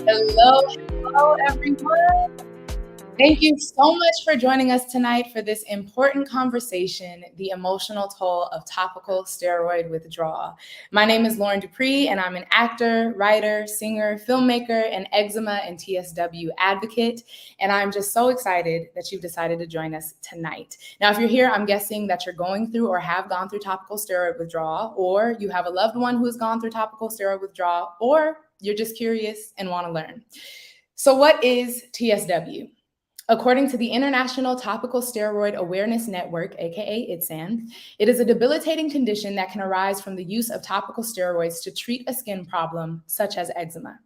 Hello, everyone. Thank you so much for joining us tonight for this important conversation, the emotional toll of topical steroid withdrawal. My name is Lauren Dupree, and I'm an actor, writer, singer, filmmaker, and eczema and TSW advocate. And I'm just so excited that you've decided to join us tonight. Now, if you're here, I'm guessing that you're going through or have gone through topical steroid withdrawal, or you have a loved one who has gone through topical steroid withdrawal, or you're just curious and want to learn. So what is TSW? According to the International Topical Steroid Awareness Network, aka ITSAN, it is a debilitating condition that can arise from the use of topical steroids to treat a skin problem such as eczema.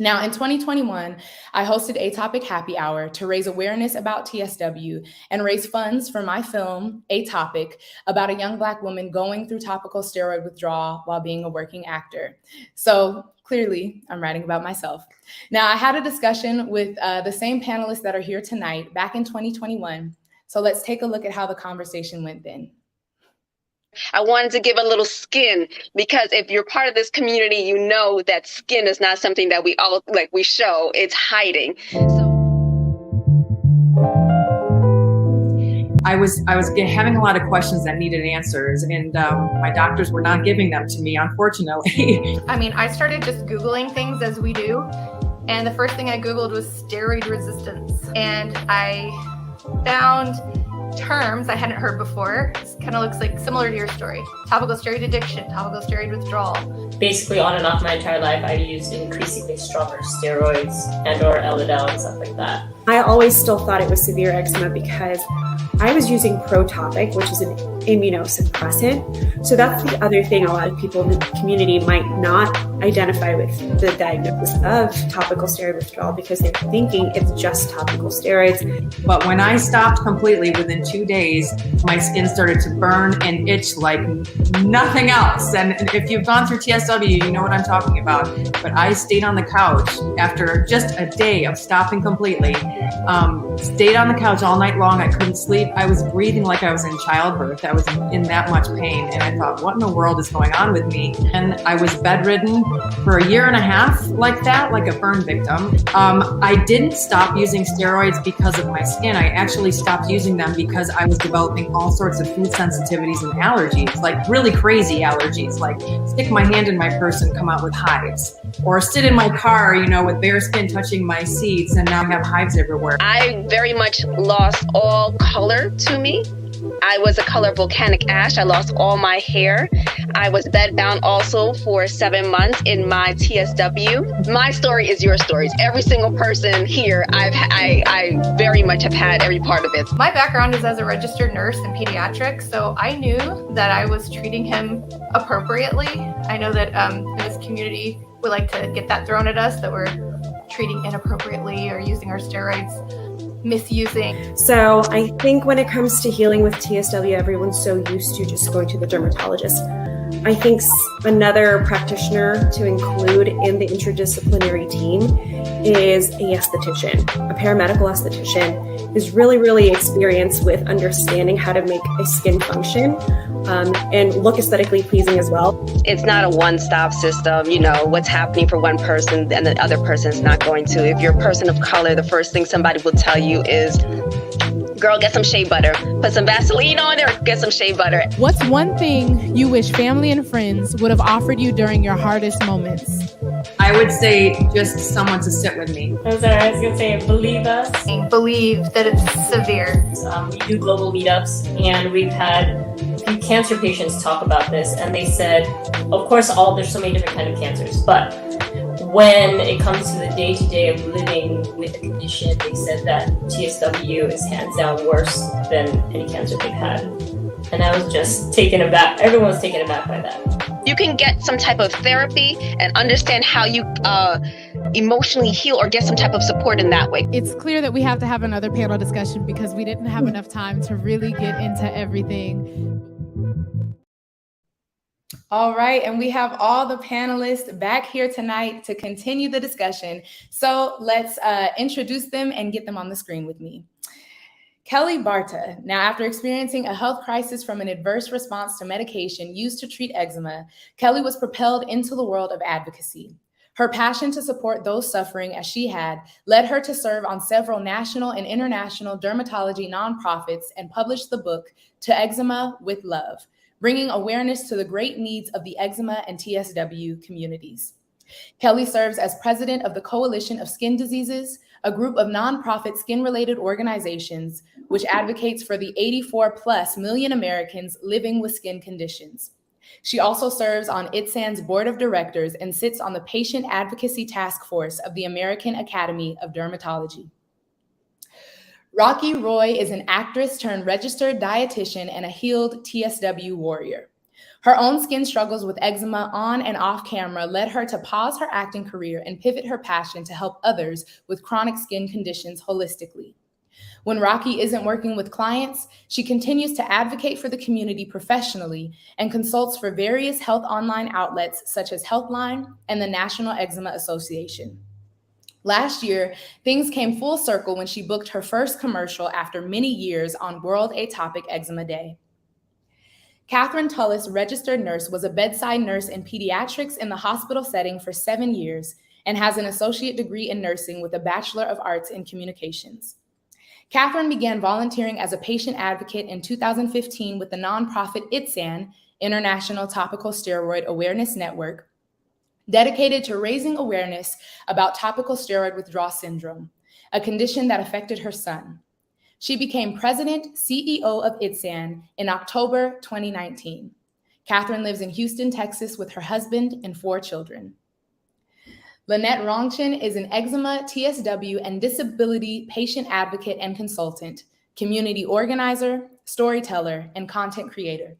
Now, in 2021, I hosted Atopic Happy Hour to raise awareness about TSW and raise funds for my film, Atopic, about a young Black woman going through topical steroid withdrawal while being a working actor. So clearly, I'm writing about myself. Now, I had a discussion with the same panelists that are here tonight back in 2021. So let's take a look at how the conversation went then. I wanted to give a little skin, because if you're part of this community, you know that skin is not something that we show, it's hiding. I was having a lot of questions that needed answers, and my doctors were not giving them to me, unfortunately. I mean, I started just Googling things as we do, and the first thing I Googled was steroid resistance, and I found terms I hadn't heard before. It kind of looks like similar to your story. Topical steroid addiction, topical steroid withdrawal. Basically, on and off my entire life, I used increasingly stronger steroids and or Elidel and stuff like that. I always still thought it was severe eczema because I was using Protopic, which is an immunosuppressant. So that's the other thing a lot of people in the community might not identify with the diagnosis of topical steroid withdrawal, because they're thinking it's just topical steroids. But when I stopped completely, within 2 days, my skin started to burn and itch like nothing else. And if you've gone through TSW, you know what I'm talking about. But I stayed on the couch after just a day of stopping completely. Stayed on the couch all night long. I couldn't sleep. I was breathing like I was in childbirth. I was in that much pain. And I thought, what in the world is going on with me? And I was bedridden for a year and a half like that, like a burn victim. I didn't stop using steroids because of my skin. I actually stopped using them because I was developing all sorts of food sensitivities and allergies, like really crazy allergies, like stick my hand in my purse and come out with hives, or sit in my car, with bare skin touching my seats, and now I have hives everywhere. I very much lost all color to me. I was a color volcanic ash. I lost all my hair. I was bedbound also for 7 months in my TSW. My story is your stories. Every single person here, I very much have had every part of it. My background is as a registered nurse in pediatrics, so I knew that I was treating him appropriately. I know that in this community, we like to get that thrown at us, that we're treating inappropriately or using our steroids, misusing. So I think when it comes to healing with TSW, everyone's so used to just going to the dermatologist. I think another practitioner to include in the interdisciplinary team is a esthetician. A paramedical esthetician is really, really experienced with understanding how to make a skin function and look aesthetically pleasing as well. It's not a one-stop system. What's happening for one person and the other person's not going to. If you're a person of color, the first thing somebody will tell you is, girl, get some shea butter. Put some Vaseline on there, get some shea butter. What's one thing you wish family and friends would have offered you during your hardest moments? I would say just someone to sit with me. I was going to say, believe us. Believe that it's severe. We do global meetups, and we've had a few cancer patients talk about this, and they said, of course, there's so many different kinds of cancers, but when it comes to the day-to-day of living with the condition, they said that TSW is hands down worse than any cancer they've had. And I was just taken aback. Everyone was taken aback by that. You can get some type of therapy and understand how you emotionally heal, or get some type of support in that way. It's clear that we have to have another panel discussion because we didn't have enough time to really get into everything. All right, and we have all the panelists back here tonight to continue the discussion. So let's introduce them and get them on the screen with me. Kelly Barta. Now, after experiencing a health crisis from an adverse response to medication used to treat eczema, Kelly was propelled into the world of advocacy. Her passion to support those suffering as she had led her to serve on several national and international dermatology nonprofits and publish the book To Eczema with Love, bringing awareness to the great needs of the eczema and TSW communities. Kelly serves as president of the Coalition of Skin Diseases, a group of nonprofit skin-related organizations which advocates for the 84+ million Americans living with skin conditions. She also serves on ITSAN's board of directors and sits on the Patient Advocacy Task Force of the American Academy of Dermatology. Rakhi Roy is an actress turned registered dietitian and a healed TSW warrior. Her own skin struggles with eczema on and off camera led her to pause her acting career and pivot her passion to help others with chronic skin conditions holistically. When Rakhi isn't working with clients, she continues to advocate for the community professionally and consults for various health online outlets such as Healthline and the National Eczema Association. Last year, things came full circle when she booked her first commercial after many years on World Atopic Eczema Day. Kathryn Tullos, registered nurse, was a bedside nurse in pediatrics in the hospital setting for 7 years and has an associate degree in nursing with a Bachelor of Arts in Communications. Kathryn began volunteering as a patient advocate in 2015 with the nonprofit ITSAN, International Topical Steroid Awareness Network, dedicated to raising awareness about topical steroid withdrawal syndrome, a condition that affected her son. She became president, CEO of ITSAN in October 2019. Kathryn lives in Houston, Texas with her husband and 4 children. Linette Roungchun is an eczema, TSW, and disability patient advocate and consultant, community organizer, storyteller, and content creator.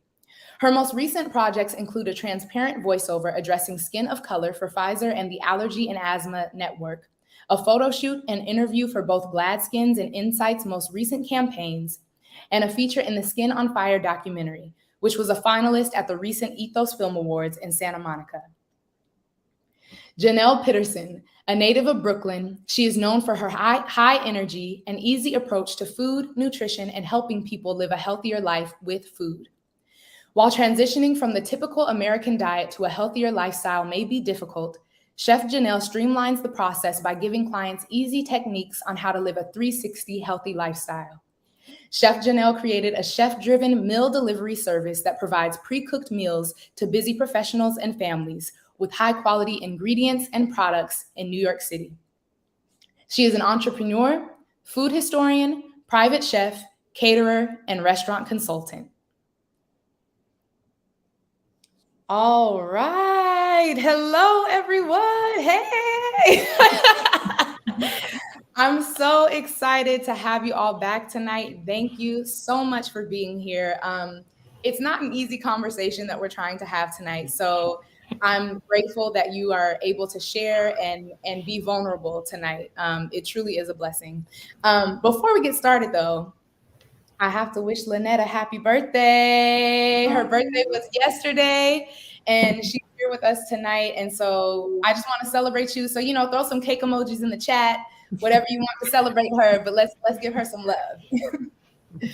Her most recent projects include a transparent voiceover addressing skin of color for Pfizer and the Allergy and Asthma Network, a photo shoot and interview for both GladSkin's and Insight's most recent campaigns, and a feature in the Skin on Fire documentary, which was a finalist at the recent Ethos Film Awards in Santa Monica. Janelle Pitterson, a native of Brooklyn, she is known for her high energy and easy approach to food, nutrition, and helping people live a healthier life with food. While transitioning from the typical American diet to a healthier lifestyle may be difficult, Chef Janelle streamlines the process by giving clients easy techniques on how to live a 360 healthy lifestyle. Chef Janelle created a chef-driven meal delivery service that provides pre-cooked meals to busy professionals and families with high-quality ingredients and products in New York City. She is an entrepreneur, food historian, private chef, caterer, and restaurant consultant. All right. Hello, everyone. Hey. I'm so excited to have you all back tonight. Thank you so much for being here. It's not an easy conversation that we're trying to have tonight. So I'm grateful that you are able to share and be vulnerable tonight. It truly is a blessing. Before we get started, though, I have to wish Linette a happy birthday. Her birthday was yesterday, and she's here with us tonight. And so I just want to celebrate you. So, throw some cake emojis in the chat, whatever you want to celebrate her, but let's give her some love.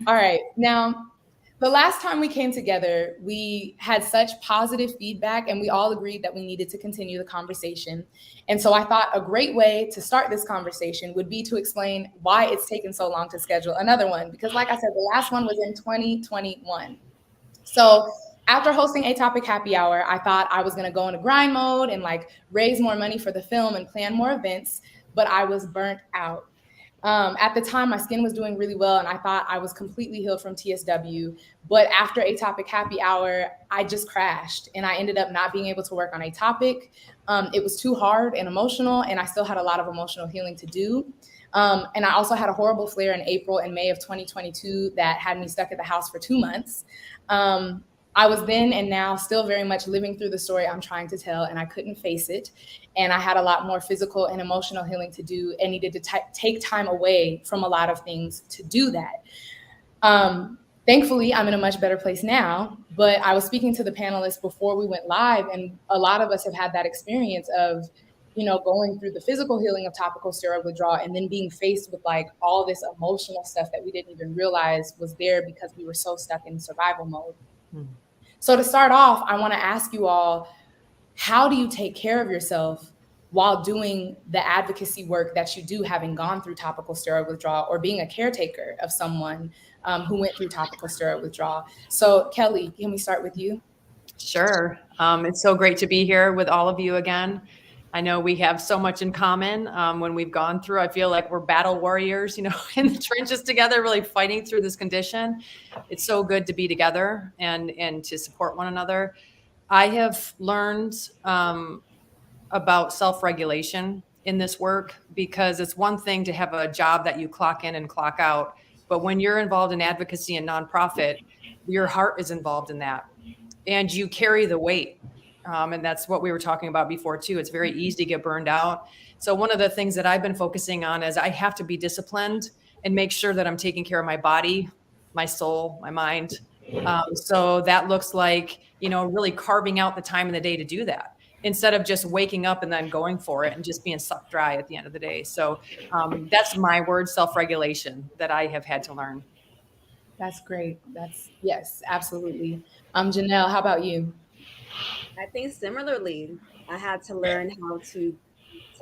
All right. Now, the last time we came together, we had such positive feedback, and we all agreed that we needed to continue the conversation. And so I thought a great way to start this conversation would be to explain why it's taken so long to schedule another one. Because like I said, the last one was in 2021. So after hosting Atopic Happy Hour, I thought I was going to go into grind mode and raise more money for the film and plan more events, but I was burnt out. At the time, my skin was doing really well, and I thought I was completely healed from TSW. But after Atopic Happy Hour, I just crashed, and I ended up not being able to work on Atopic. It was too hard and emotional, and I still had a lot of emotional healing to do. And I also had a horrible flare in April and May of 2022 that had me stuck at the house for 2 months. I was then and now still very much living through the story I'm trying to tell, and I couldn't face it. And I had a lot more physical and emotional healing to do and needed to take time away from a lot of things to do that. Thankfully, I'm in a much better place now, but I was speaking to the panelists before we went live, and a lot of us have had that experience of, going through the physical healing of topical steroid withdrawal and then being faced with all this emotional stuff that we didn't even realize was there because we were so stuck in survival mode. So to start off, I want to ask you all, how do you take care of yourself while doing the advocacy work that you do, having gone through topical steroid withdrawal or being a caretaker of someone who went through topical steroid withdrawal? So Kelly, can we start with you? Sure. It's so great to be here with all of you again. I know we have so much in common. When we've gone through, I feel like we're battle warriors, in the trenches together, really fighting through this condition. It's so good to be together and to support one another. I have learned about self-regulation in this work, because it's one thing to have a job that you clock in and clock out. But when you're involved in advocacy and nonprofit, your heart is involved in that. and you carry the weight. And that's what we were talking about before too. It's very easy to get burned out. So one of the things that I've been focusing on is I have to be disciplined and make sure that I'm taking care of my body, my soul, my mind. So that looks like, really carving out the time in the day to do that, instead of just waking up and then going for it and just being sucked dry at the end of the day. So that's my word, self-regulation, that I have had to learn. That's great. Yes, absolutely. Janelle, how about you? I think similarly, I had to learn how to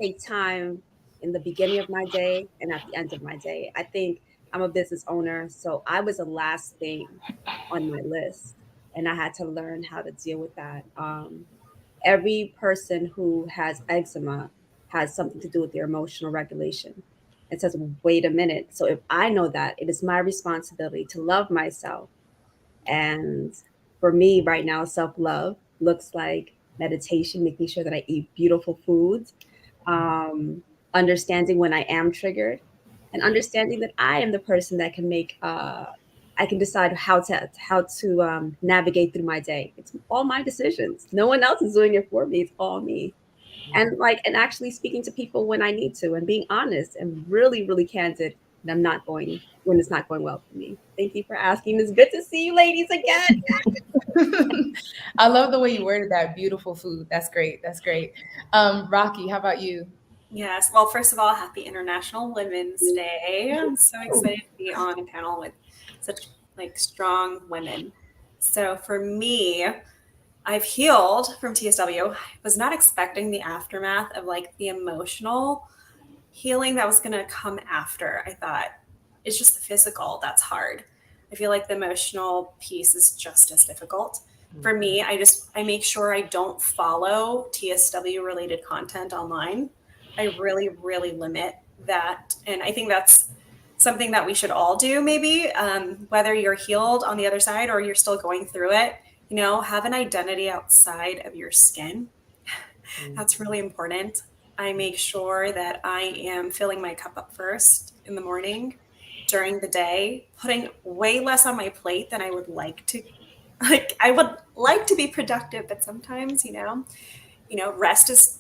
take time in the beginning of my day and at the end of my day. I think I'm a business owner, so I was the last thing on my list, and I had to learn how to deal with that. Every person who has eczema has something to do with their emotional regulation. It says, wait a minute. So if I know that, it is my responsibility to love myself. And for me right now, self-love looks like meditation, making sure that I eat beautiful foods, understanding when I am triggered, and understanding that I am the person that can I can decide how to navigate through my day. It's all my decisions. No one else is doing it for me. It's all me. And actually speaking to people when I need to, and being honest and really, really candid when it's not going well for me. Thank you for asking. It's good to see you ladies again. I love the way you worded that. Beautiful food. That's great. That's great. Rakhi, how about you? Yes. Well, first of all, happy International Women's Day. I'm so excited to be on a panel with such strong women. So for me, I've healed from TSW. I was not expecting the aftermath of the emotional healing that was going to come after. I thought it's just the physical that's hard. I feel like the emotional piece is just as difficult. For me, I make sure I don't follow TSW related content online. I really, really limit that. And I think that's something that we should all do, maybe, whether you're healed on the other side or you're still going through it, have an identity outside of your skin. That's really important. I make sure that I am filling my cup up first in the morning, during the day, putting way less on my plate than I would like to. I would like to be productive, but sometimes, rest is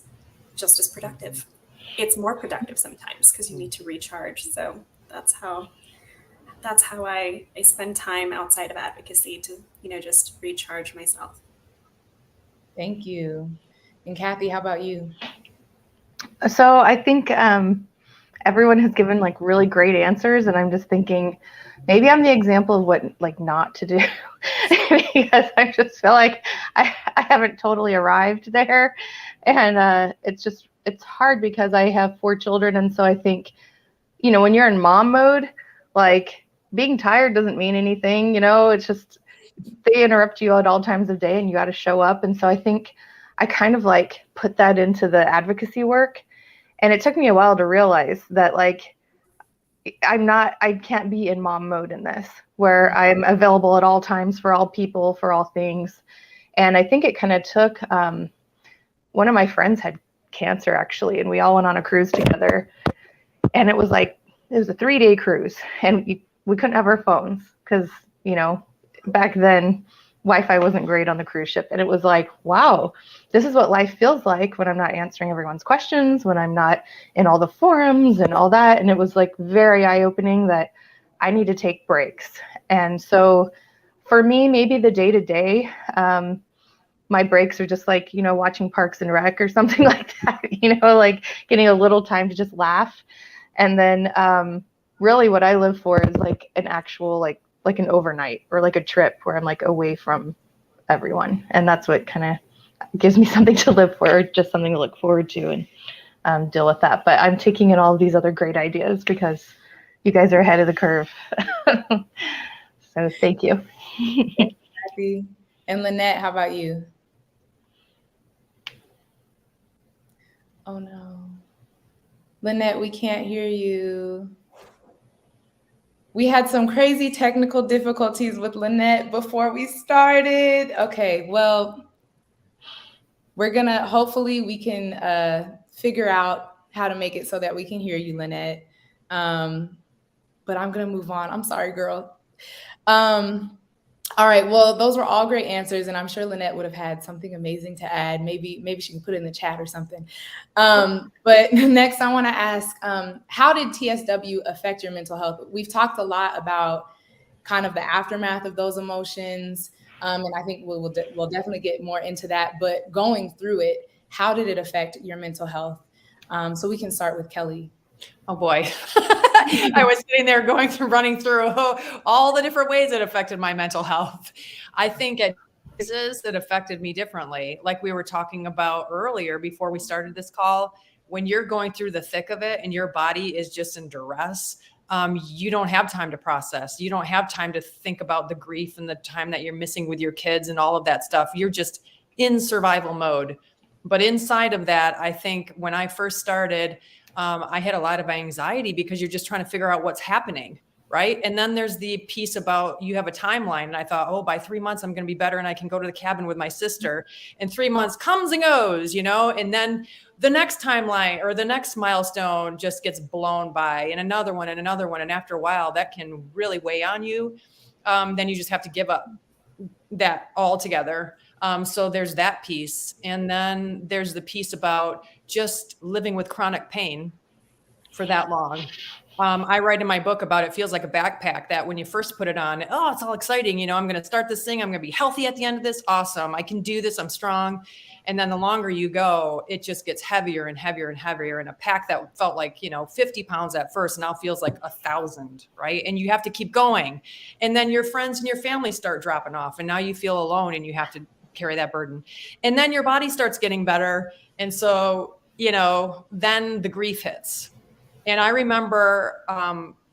just as productive. It's more productive sometimes because you need to recharge. So that's how I spend time outside of advocacy to, just recharge myself. Thank you. And Kathy, how about you? So I think everyone has given really great answers, and I'm just thinking maybe I'm the example of what not to do because I just feel like I haven't totally arrived there, and it's hard because I have 4 children, and so I think when you're in mom mode, being tired doesn't mean anything. It's just they interrupt you at all times of day, and you got to show up. And so I think I kind of put that into the advocacy work. And it took me a while to realize that I can't be in mom mode in this, where I'm available at all times for all people, for all things. And I think it kind of took, one of my friends had cancer actually, and we all went on a cruise together. And it was it was a 3-day cruise, and we couldn't have our phones because, back then Wi-Fi wasn't great on the cruise ship. And it was wow, this is what life feels like when I'm not answering everyone's questions, when I'm not in all the forums and all that. And it was very eye-opening that I need to take breaks. And so for me, maybe the day-to-day, my breaks are just watching Parks and Rec or something like that, getting a little time to just laugh. And then really what I live for is an actual, an overnight or a trip where I'm away from everyone. And that's what kind of gives me something to live for, just something to look forward to and deal with that. But I'm taking in all of these other great ideas because you guys are ahead of the curve. So thank you. Happy. And Linette, how about you? Oh no. Linette, we can't hear you. We had some crazy technical difficulties with Linette before we started. Okay, well, hopefully we can figure out how to make it so that we can hear you, Linette. But I'm gonna move on. I'm sorry, girl. All right. Well, those were all great answers, and I'm sure Linette would have had something amazing to add. Maybe she can put it in the chat or something. But next, I want to ask, how did TSW affect your mental health? We've talked a lot about kind of the aftermath of those emotions, and I think we'll definitely get more into that. But going through it, how did it affect your mental health? So we can start with Kelly. Oh boy. I was sitting there running through all the different ways it affected my mental health. I think it affected me differently. Like we were talking about earlier before we started this call, when you're going through the thick of it and your body is just in duress, you don't have time to process. You don't have time to think about the grief and the time that you're missing with your kids and all of that stuff. You're just in survival mode. But inside of that, I think when I first started, I had a lot of anxiety because you're just trying to figure out what's happening, right? And then there's the piece about you have a timeline. And I thought, oh, by 3 months, I'm going to be better and I can go to the cabin with my sister. And 3 months comes and goes, and then the next timeline or the next milestone just gets blown by, and another one and another one. And after a while, that can really weigh on you. Then you just have to give up that altogether. So there's that piece. And then there's the piece about just living with chronic pain for that long. I write in my book about it feels like a backpack that when you first put it on, oh, it's all exciting. I'm going to start this thing. I'm going to be healthy at the end of this. Awesome. I can do this. I'm strong. And then the longer you go, it just gets heavier and heavier and heavier. And a pack that felt like, 50 pounds at first now feels like 1,000, right? And you have to keep going. And then your friends and your family start dropping off. And now you feel alone and you have to carry that burden. And then your body starts getting better. And so, then the grief hits. And I remember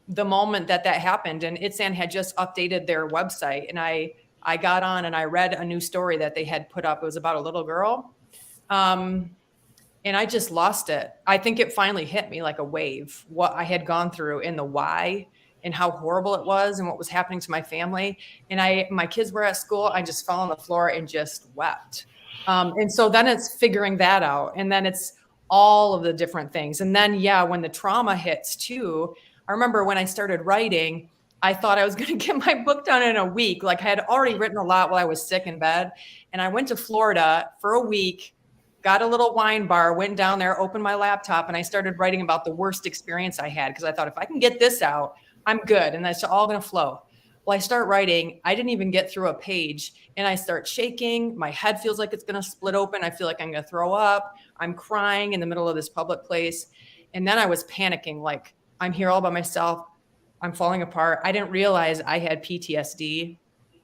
the moment that happened, and Itsand had just updated their website. And I got on and I read a new story that they had put up. It was about a little girl. And I just lost it. I think it finally hit me like a wave, what I had gone through and the why and how horrible it was and what was happening to my family. And my kids were at school. I just fell on the floor and just wept. And so then it's figuring that out. And then it's all of the different things. And then, when the trauma hits too, I remember when I started writing, I thought I was going to get my book done in a week. Like I had already written a lot while I was sick in bed. And I went to Florida for a week, got a little wine bar, went down there, opened my laptop, and I started writing about the worst experience I had. Because I thought if I can get this out, I'm good. And that's all going to flow. Well, I start writing. I didn't even get through a page and I start shaking. My head feels like it's going to split open. I feel like I'm going to throw up. I'm crying in the middle of this public place. And then I was panicking, like I'm here all by myself. I'm falling apart. I didn't realize I had PTSD.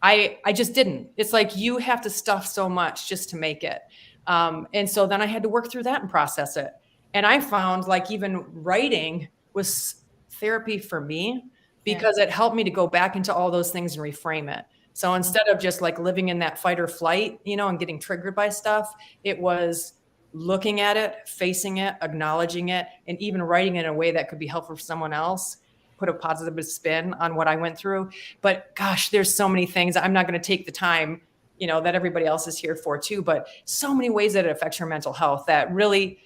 I just didn't. It's like you have to stuff so much just to make it. And so then I had to work through that and process it. And I found like even writing was therapy for me because it helped me to go back into all those things and reframe it. So instead of just like living in that fight or flight, and getting triggered by stuff, it was looking at it, facing it, acknowledging it, and even writing it in a way that could be helpful for someone else, put a positive spin on what I went through. But gosh, there's so many things. I'm not going to take the time, that everybody else is here for too, but so many ways that it affects your mental health that really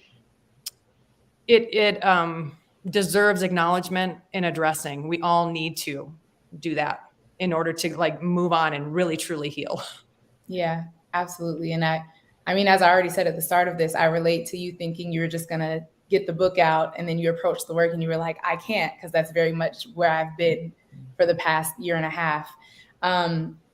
it deserves acknowledgement and addressing. We all need to do that in order to like move on and really truly heal. Yeah, absolutely. And I mean, as I already said at the start of this, I relate to you thinking you were just going to get the book out and then you approached the work and you were like, I can't, because that's very much where I've been for the past year and a half.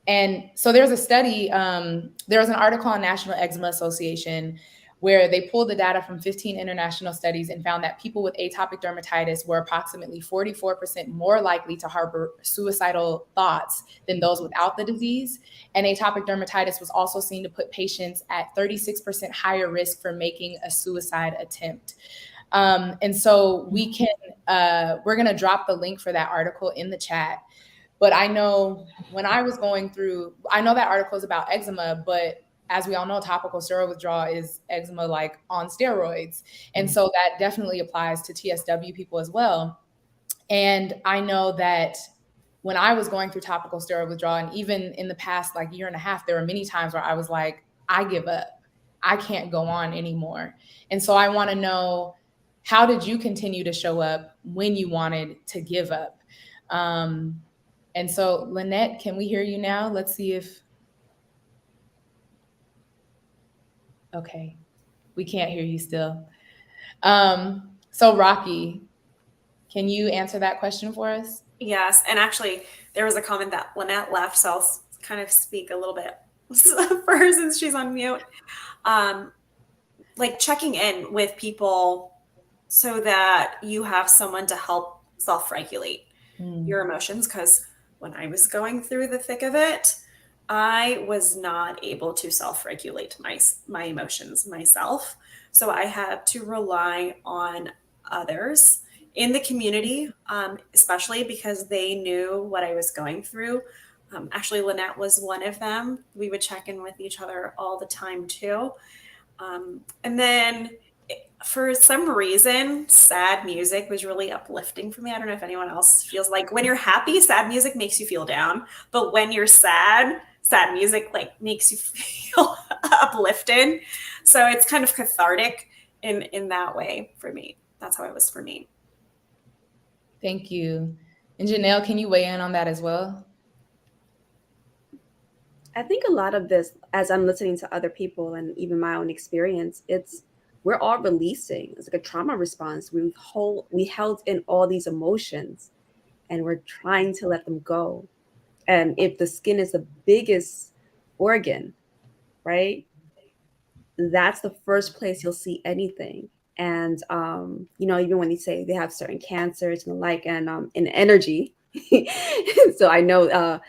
And so there's a study, there was an article on National Eczema Association where they pulled the data from 15 international studies and found that people with atopic dermatitis were approximately 44% more likely to harbor suicidal thoughts than those without the disease. And atopic dermatitis was also seen to put patients at 36% higher risk for making a suicide attempt. And so we're going to drop the link for that article in the chat. But I know when I was going through, I know that article is about eczema, but as we all know, topical steroid withdrawal is eczema like on steroids. And so that definitely applies to TSW people as well. And I know that when I was going through topical steroid withdrawal, and even in the past like year and a half, there were many times where I was like, I give up. I can't go on anymore. And so I want to know, how did you continue to show up when you wanted to give up? And And so, Linette, can we hear you now? Let's see if, okay, we can't hear you still. So Rakhi, can you answer that question for us? Yes, and actually there was a comment that Linette left, so I'll kind of speak a little bit for her since she's on mute. Like checking in with people so that you have someone to help self-regulate your emotions, because when I was going through the thick of it, I was not able to self-regulate my emotions myself. So I had to rely on others in the community, especially because they knew what I was going through. Actually, Linette was one of them. We would check in with each other all the time too. And then for some reason, sad music was really uplifting for me. I don't know if anyone else feels like when you're happy, sad music makes you feel down. But when you're sad music like makes you feel uplifted. So it's kind of cathartic in that way for me. That's how it was for me. Thank you. And Janelle, can you weigh in on that as well? I think a lot of this, as I'm listening to other people and even my own experience, we're all releasing. It's like a trauma response. We held in all these emotions and we're trying to let them go. And if the skin is the biggest organ, right, that's the first place you'll see anything. And, even when they say they have certain cancers and the like, and in energy. So I know,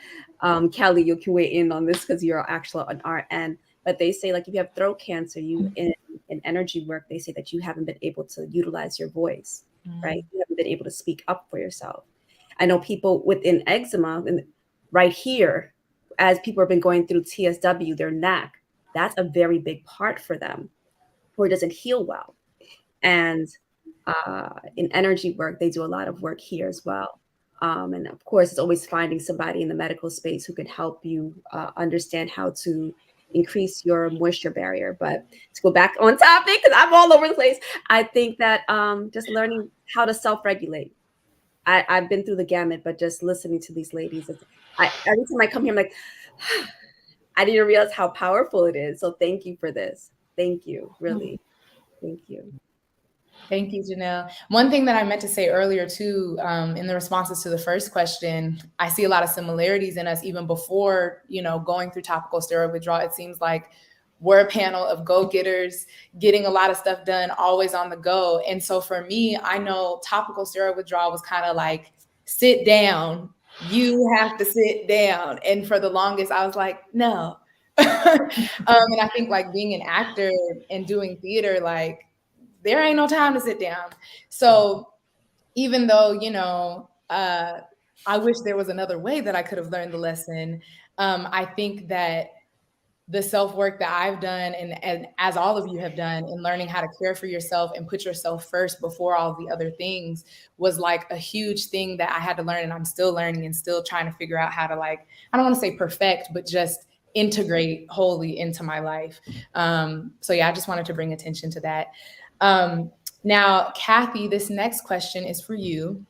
Kelly, you can weigh in on this because you're actually on our end. But they say, like, if you have throat cancer, in energy work, they say that you haven't been able to utilize your voice, right? You haven't been able to speak up for yourself. I know people within eczema, and right here, as people have been going through TSW, their neck, that's a very big part for them, where it doesn't heal well. And in energy work, they do a lot of work here as well. And of course, it's always finding somebody in the medical space who can help you understand how to increase your moisture barrier. But to go back on topic, because I'm all over the place, I think that just learning how to self-regulate. I've been through the gamut, but just listening to these ladies, every time I come here, I'm like, I didn't realize how powerful it is. So thank you for this. Thank you, really. Thank you. Thank you, Janelle. One thing that I meant to say earlier too, in the responses to the first question, I see a lot of similarities in us even before, going through topical steroid withdrawal. It seems like we're a panel of go-getters, getting a lot of stuff done, always on the go. And so for me, I know topical steroid withdrawal was kind of like, sit down, you have to sit down. And for the longest, I was like, no. And I think like being an actor and doing theater, like, there ain't no time to sit down. So even though, I wish there was another way that I could have learned the lesson, I think that the self-work that I've done and as all of you have done in learning how to care for yourself and put yourself first before all the other things was like a huge thing that I had to learn, and I'm still learning and still trying to figure out how to, like, I don't want to say perfect, but just integrate wholly into my life. So yeah, I just wanted to bring attention to that. Now, Kathy, this next question is for you.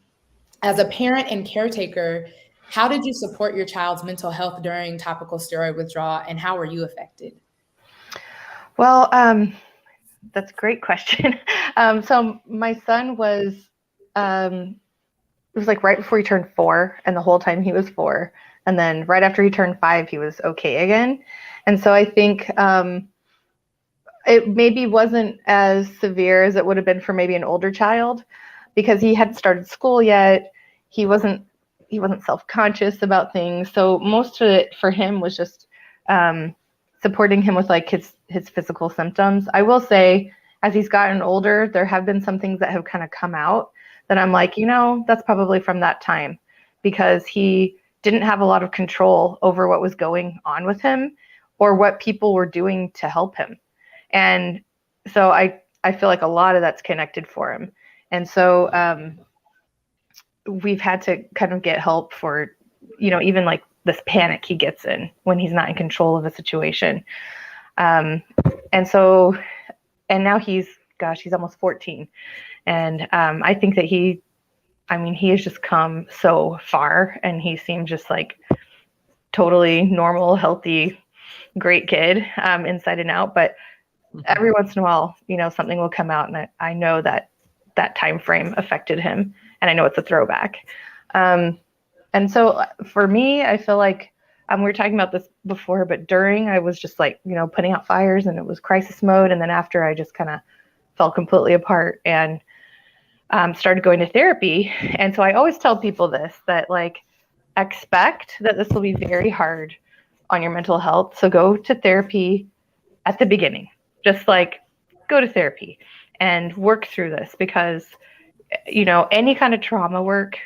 As a parent and caretaker, how did you support your child's mental health during topical steroid withdrawal, and how were you affected? Well, that's a great question. So my son was, it was like right before he turned 4, and the whole time he was 4. And then right after he turned 5, he was okay again. And so I think it maybe wasn't as severe as it would have been for maybe an older child, because he hadn't started school yet. He wasn't self-conscious about things. So most of it for him was just supporting him with like his physical symptoms. I will say, as he's gotten older, there have been some things that have kind of come out that I'm like, that's probably from that time, because he didn't have a lot of control over what was going on with him or what people were doing to help him. And so I feel like a lot of that's connected for him. And so we've had to kind of get help for, even like this panic he gets in when he's not in control of a situation. And now he's almost 14. And I think that he I mean, he has just come so far, and he seems just like totally normal, healthy, great kid, inside and out. But every once in a while, you know, something will come out, and I know that time frame affected him, and I know it's a throwback. And so for me, I feel like we were talking about this before, but during, I was just like, you know, putting out fires, and it was crisis mode. And then after, I just kind of fell completely apart and started going to therapy. And so I always tell people this, that like, expect that this will be very hard on your mental health. So go to therapy at the beginning. Just like go to therapy and work through this, because, you know, any kind of trauma work,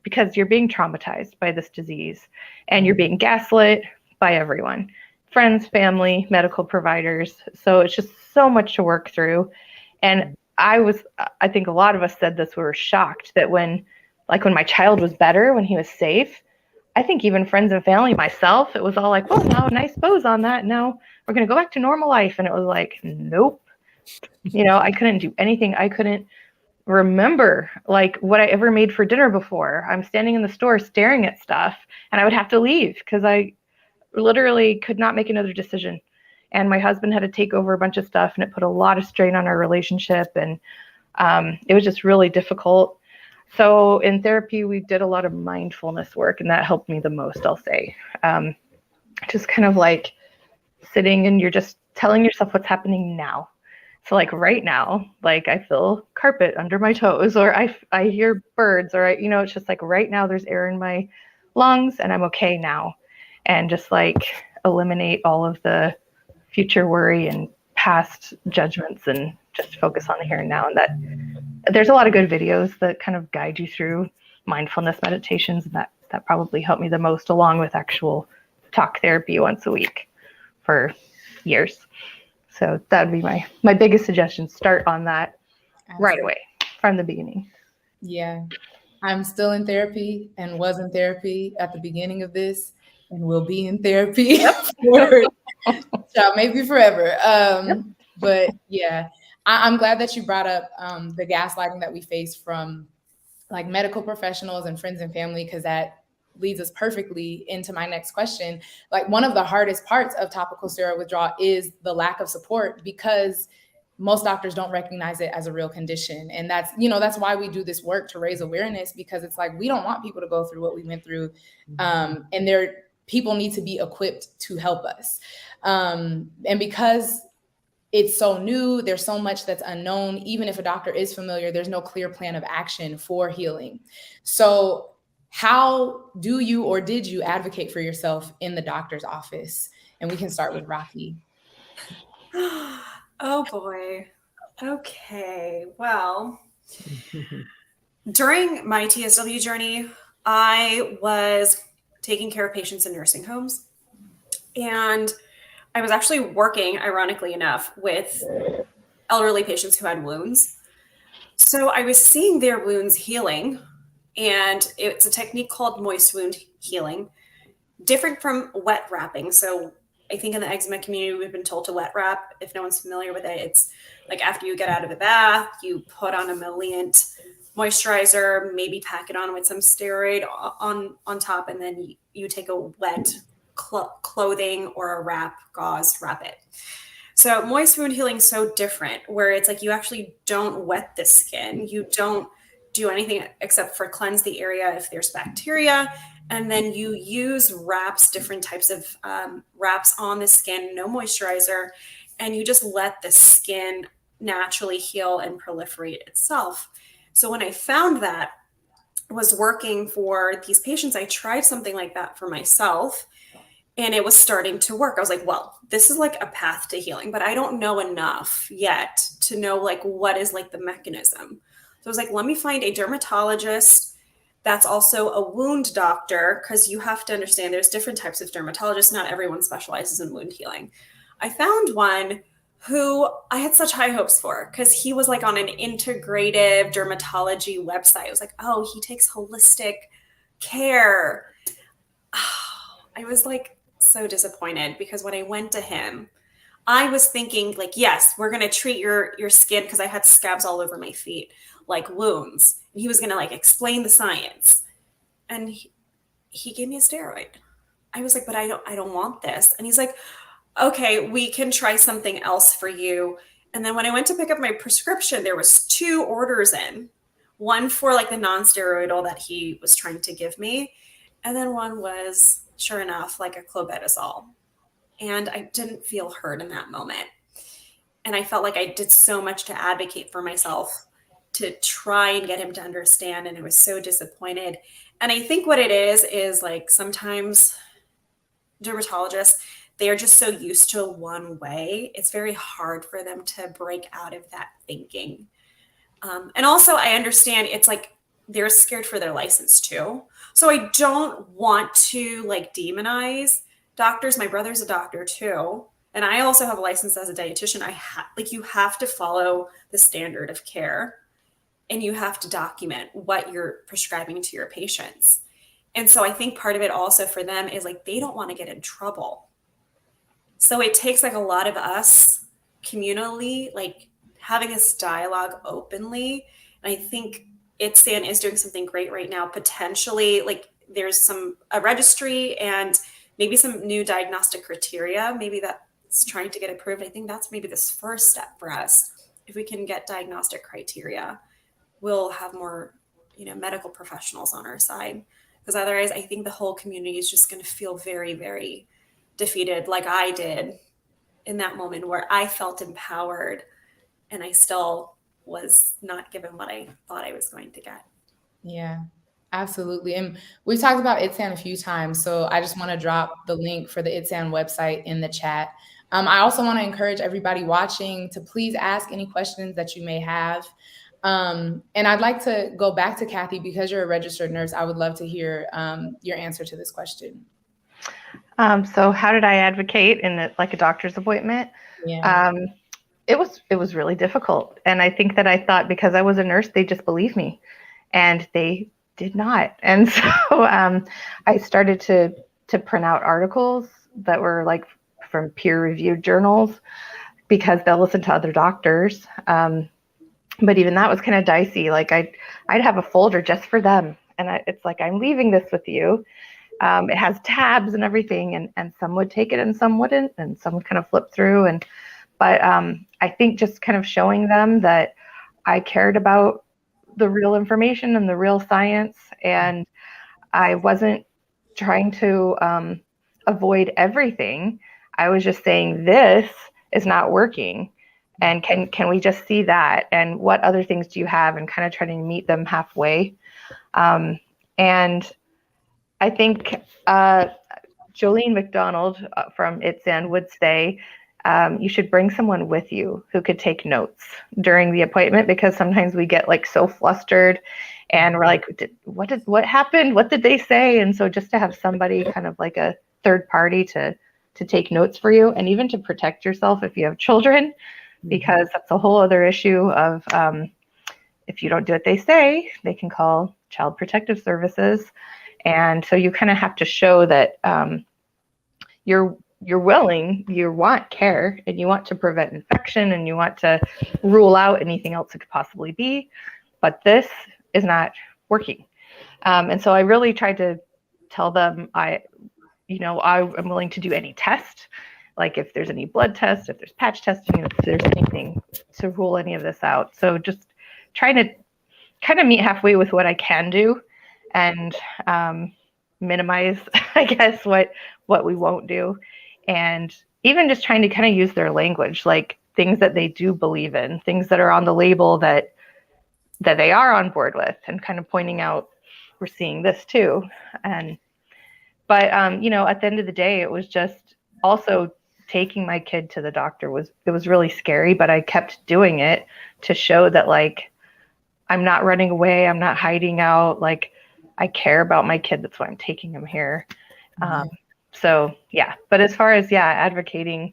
because you're being traumatized by this disease and you're being gaslit by everyone, friends, family, medical providers. So it's just so much to work through. And I think a lot of us said this, we were shocked that when my child was better, when he was safe, I think even friends and family, myself, it was all like, oh, now nice bows on that. Now we're going to go back to normal life. And it was like, nope. You know, I couldn't do anything. I couldn't remember like what I ever made for dinner before. I'm standing in the store staring at stuff, and I would have to leave because I literally could not make another decision. And my husband had to take over a bunch of stuff, and it put a lot of strain on our relationship. And it was just really difficult. So in therapy, we did a lot of mindfulness work, and that helped me the most, I'll say. Just kind of like sitting, and you're just telling yourself what's happening now. So like right now, like I feel carpet under my toes, or I hear birds, or you know, it's just like right now there's air in my lungs, and I'm okay now. And just like eliminate all of the future worry and past judgments, and just focus on the here and now. And that there's a lot of good videos that kind of guide you through mindfulness meditations, and that probably helped me the most, along with actual talk therapy once a week for years. So that would be my biggest suggestion. Start on that right away from the beginning. Yeah. I'm still in therapy and was in therapy at the beginning of this, and will be in therapy for maybe forever. But yeah, I'm glad that you brought up the gaslighting that we face from like medical professionals and friends and family, because that leads us perfectly into my next question. Like, one of the hardest parts of topical steroid withdrawal is the lack of support, because most doctors don't recognize it as a real condition. And that's, you know, that's why we do this work, to raise awareness, because it's like, we don't want people to go through what we went through. And people need to be equipped to help us. And because it's so new, there's so much that's unknown. Even if a doctor is familiar, there's no clear plan of action for healing. So how do you, or did you, advocate for yourself in the doctor's office? And we can start with Rakhi. Oh boy. Okay. Well, during my TSW journey, I was taking care of patients in nursing homes. And I was actually working, ironically enough, with elderly patients who had wounds. So I was seeing their wounds healing. And it's a technique called moist wound healing, different from wet wrapping. So I think in the eczema community, we've been told to wet wrap. If no one's familiar with it, it's like after you get out of the bath, you put on a emollient moisturizer, maybe pack it on with some steroid on top, and then you take a wet clothing or a gauze, wrap it. So moist wound healing is so different, where it's like you actually don't wet the skin. You don't do anything except for cleanse the area if there's bacteria. And then you use wraps, different types of wraps on the skin, no moisturizer, and you just let the skin naturally heal and proliferate itself. So when I found that was working for these patients, I tried something like that for myself, and it was starting to work. I was like, well, this is like a path to healing, but I don't know enough yet to know like what is like the mechanism. So I was like, let me find a dermatologist that's also a wound doctor, because you have to understand there's different types of dermatologists. Not everyone specializes in wound healing. I found one who I had such high hopes for, because he was like on an integrative dermatology website. I was like, oh, he takes holistic care. Oh, I was like so disappointed, because when I went to him, I was thinking like, yes, we're going to treat your skin, because I had scabs all over my feet, like wounds. And he was going to like explain the science. And he gave me a steroid. I was like, but I don't want this. And he's like, okay, we can try something else for you. And then when I went to pick up my prescription, there was 2 orders in, one for like the non-steroidal that he was trying to give me. And then one was, sure enough, like a clobetasol. And I didn't feel heard in that moment. And I felt like I did so much to advocate for myself, to try and get him to understand. And I was so disappointed. And I think what it is like sometimes dermatologists, they are just so used to one way. It's very hard for them to break out of that thinking. And also I understand it's like they're scared for their license too. So I don't want to like demonize doctors. My brother's a doctor too. And I also have a license as a dietitian. You have to follow the standard of care, and you have to document what you're prescribing to your patients. And so I think part of it also for them is like, they don't want to get in trouble. So it takes like a lot of us communally, like having this dialogue openly. And I think ITSAN is doing something great right now. Potentially, like there's a registry and maybe some new diagnostic criteria, maybe that's trying to get approved. I think that's maybe this first step for us. If we can get diagnostic criteria, we'll have more, medical professionals on our side. Because otherwise, I think the whole community is just going to feel very, very defeated, like I did in that moment where I felt empowered and I still was not given what I thought I was going to get. Yeah, absolutely. And we've talked about ITSAN a few times, so I just want to drop the link for the ITSAN website in the chat. I also want to encourage everybody watching to please ask any questions that you may have. And I'd like to go back to Kathy, because you're a registered nurse. I would love to hear your answer to this question. So how did I advocate in a doctor's appointment? Yeah. It was really difficult. And I think that I thought because I was a nurse, they just believed me, and they did not. And so I started to print out articles that were like from peer-reviewed journals, because they'll listen to other doctors. But even that was kind of dicey. Like I'd have a folder just for them. And it's like, I'm leaving this with you. It has tabs and everything, and some would take it and some wouldn't, and some would kind of flip through. But I think just kind of showing them that I cared about the real information and the real science, and I wasn't trying to avoid everything. I was just saying, this is not working. And can we just see that? And what other things do you have? And kind of trying to meet them halfway. And I think Jolene McDonald from ITSAN would say, you should bring someone with you who could take notes during the appointment, because sometimes we get like so flustered and we're like, what happened? What did they say? And so just to have somebody kind of like a third party to take notes for you, and even to protect yourself if you have children, because that's a whole other issue of if you don't do what they say, they can call Child Protective Services. And so you kind of have to show that you're willing, you want care, and you want to prevent infection, and you want to rule out anything else it could possibly be, but this is not working. And so I really tried to tell them I'm willing to do any test, like if there's any blood test, if there's patch testing, if there's anything to rule any of this out. So just trying to kind of meet halfway with what I can do, and minimize, I guess, what we won't do. And even just trying to kind of use their language, like things that they do believe in, things that are on the label that they are on board with, and kind of pointing out, we're seeing this too. But at the end of the day, it was just also taking my kid to the doctor it was really scary, but I kept doing it to show that, like, I'm not running away. I'm not hiding out. Like, I care about my kid. That's why I'm taking him here. So yeah, but as far as advocating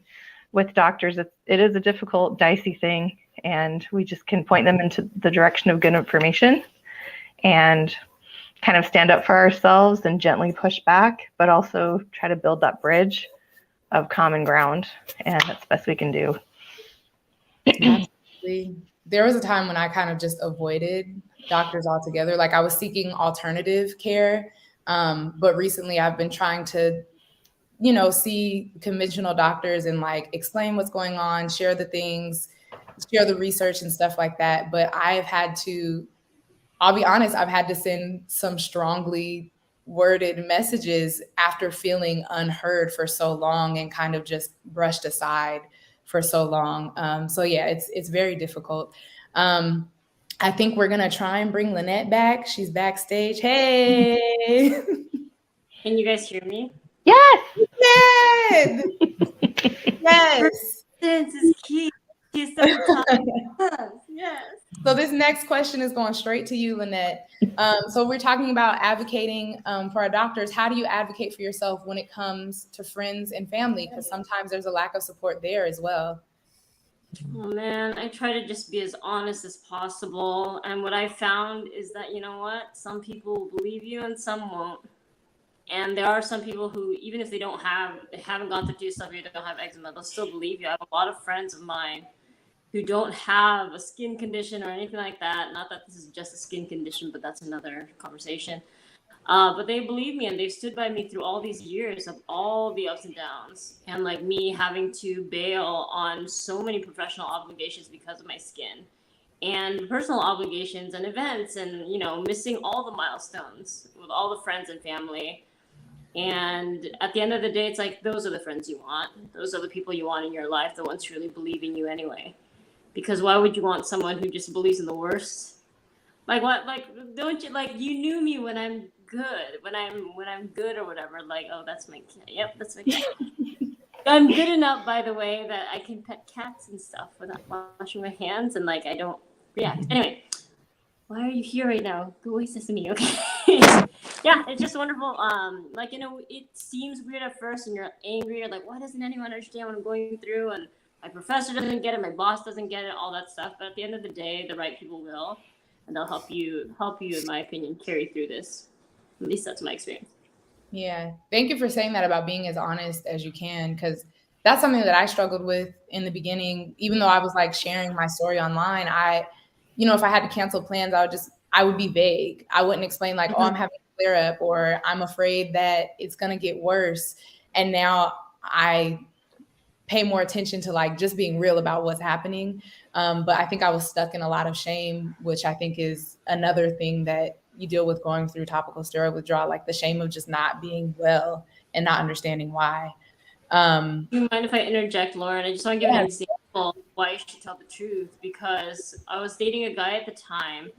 with doctors, it is a difficult, dicey thing, and we just can point them into the direction of good information and kind of stand up for ourselves and gently push back, but also try to build that bridge common ground, and that's the best we can do. Absolutely. There was a time when I kind of just avoided doctors altogether. Like I was seeking alternative care. But recently I've been trying to, see conventional doctors and like explain what's going on, share the things, share the research and stuff like that. But I'll be honest, I've had to send some strongly worded messages after feeling unheard for so long and kind of just brushed aside for so long. So yeah, it's very difficult. I think we're gonna try and bring Linette back. She's backstage. Hey. Can you guys hear me? Yes. Yes. Yes. This is key. Yes. So this next question is going straight to you, Linette. So we're talking about advocating for our doctors. How do you advocate for yourself when it comes to friends and family? Because sometimes there's a lack of support there as well. Oh man, I try to just be as honest as possible. And what I found is that, some people will believe you and some won't. And there are some people who, even if they haven't gone through stuff, you don't have eczema, they'll still believe you. I have a lot of friends of mine who don't have a skin condition or anything like that. Not that this is just a skin condition, but that's another conversation. But they believe me and they've stood by me through all these years of all the ups and downs, and like me having to bail on so many professional obligations because of my skin and personal obligations and events and, missing all the milestones with all the friends and family. And at the end of the day, it's like, those are the friends you want. Those are the people you want in your life, the ones who really believe in you anyway. Because why would you want someone who just believes in the worst? Like what? Like, don't you, like, you knew me when I'm good, when I'm good or whatever. Like, oh, that's my cat. Yep, that's my cat. I'm good enough, by the way, that I can pet cats and stuff without washing my hands, and like I don't react. Anyway, why are you here right now? Go away, Sesame. Okay. Yeah, it's just wonderful. It seems weird at first, and you're angry. You're like, why doesn't anyone understand what I'm going through? And my professor doesn't get it, my boss doesn't get it, all that stuff. But at the end of the day, the right people will, and they'll help you, in my opinion, carry through this. At least that's my experience. Yeah. Thank you for saying that about being as honest as you can, because that's something that I struggled with in the beginning. Even though I was like sharing my story online, if I had to cancel plans, I would be vague. I wouldn't explain like, oh, I'm having a flare up, or I'm afraid that it's going to get worse. And now I pay more attention to like just being real about what's happening. But I think I was stuck in a lot of shame, which I think is another thing that you deal with going through topical steroid withdrawal, like the shame of just not being well and not understanding why. Do you mind if I interject, Lauren? I just want to give an example of why you should tell the truth, because I was dating a guy at the time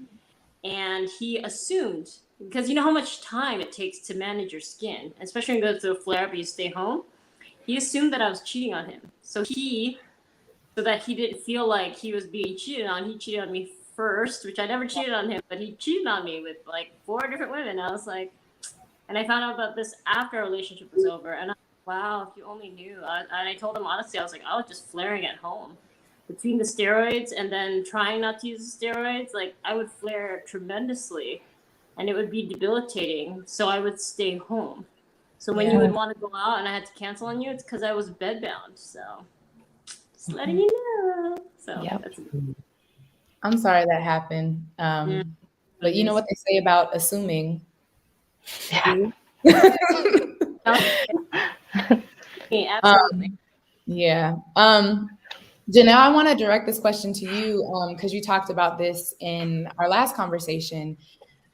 and he assumed, because you know how much time it takes to manage your skin, especially when you go through a flare-up, you stay home. He assumed that I was cheating on him. So that he didn't feel like he was being cheated on, he cheated on me first, which I never cheated on him, but he cheated on me with like 4 different women. I was like, and I found out about this after our relationship was over. And wow, if you only knew. And I told him honestly, I was like, I was just flaring at home. Between the steroids and then trying not to use the steroids, like I would flare tremendously and it would be debilitating. So I would stay home. So when you would want to go out and I had to cancel on you, it's because I was bedbound. So just letting you know. So that's I'm sorry that happened. But you know what they say about assuming. Yeah. Absolutely. Janelle, I want to direct this question to you because you talked about this in our last conversation.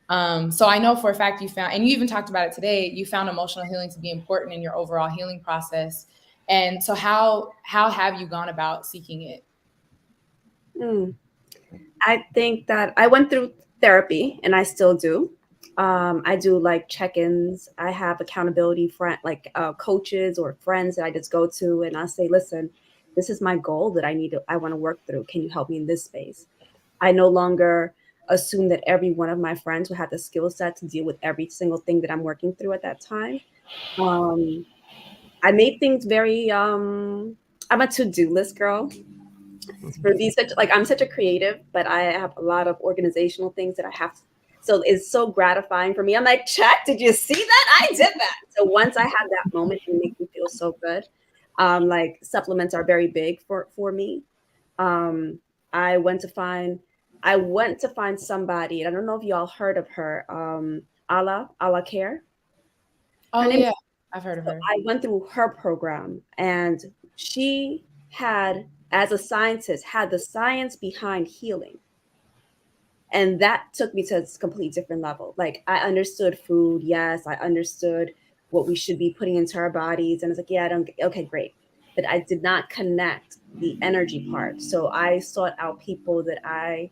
So I know for a fact you found, and you even talked about it today, you found emotional healing to be important in your overall healing process. And so how have you gone about seeking it? I think that I went through therapy and I still do. I do like check-ins. I have accountability coaches or friends that I just go to and I say, listen, this is my goal that I want to work through. Can you help me in this space? I no longer assume that every one of my friends will have the skill set to deal with every single thing that I'm working through at that time. I made things very, I'm a to-do list girl. For these, I'm such a creative, but I have a lot of organizational things that I have to. So it's so gratifying for me. I'm like, check, did you see that? I did that. So once I have that moment, it makes me feel so good. Like supplements are very big for me. I went to find somebody, and I don't know if y'all heard of her, Ala Care. Oh yeah, I've heard of her. I went through her program, and she had, as a scientist, had the science behind healing. And that took me to a complete different level. Like, I understood food. Yes, I understood what we should be putting into our bodies. And it's like, yeah, okay, great. But I did not connect the energy part. So I sought out people that I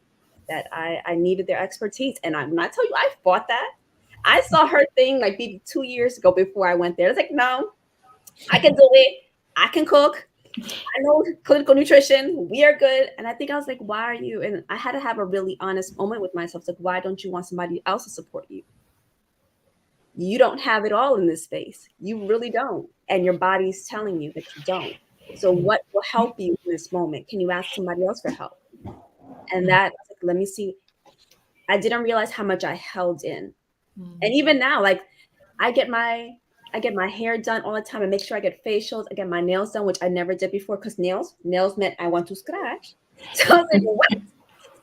needed their expertise. And when I tell you, I fought that. I saw her thing like maybe 2 years ago before I went there. It's like, no, I can do it. I can cook. I know clinical nutrition. We are good. And I think I was like, why are you? And I had to have a really honest moment with myself. Like, why don't you want somebody else to support you? You don't have it all in this space. You really don't. And your body's telling you that you don't. So what will help you in this moment? Can you ask somebody else for help? And that, like, let me see. I didn't realize how much I held in. And even now, like, I get my hair done all the time. I make sure I get facials. I get my nails done, which I never did before, because nails meant I want to scratch. So I was like, what?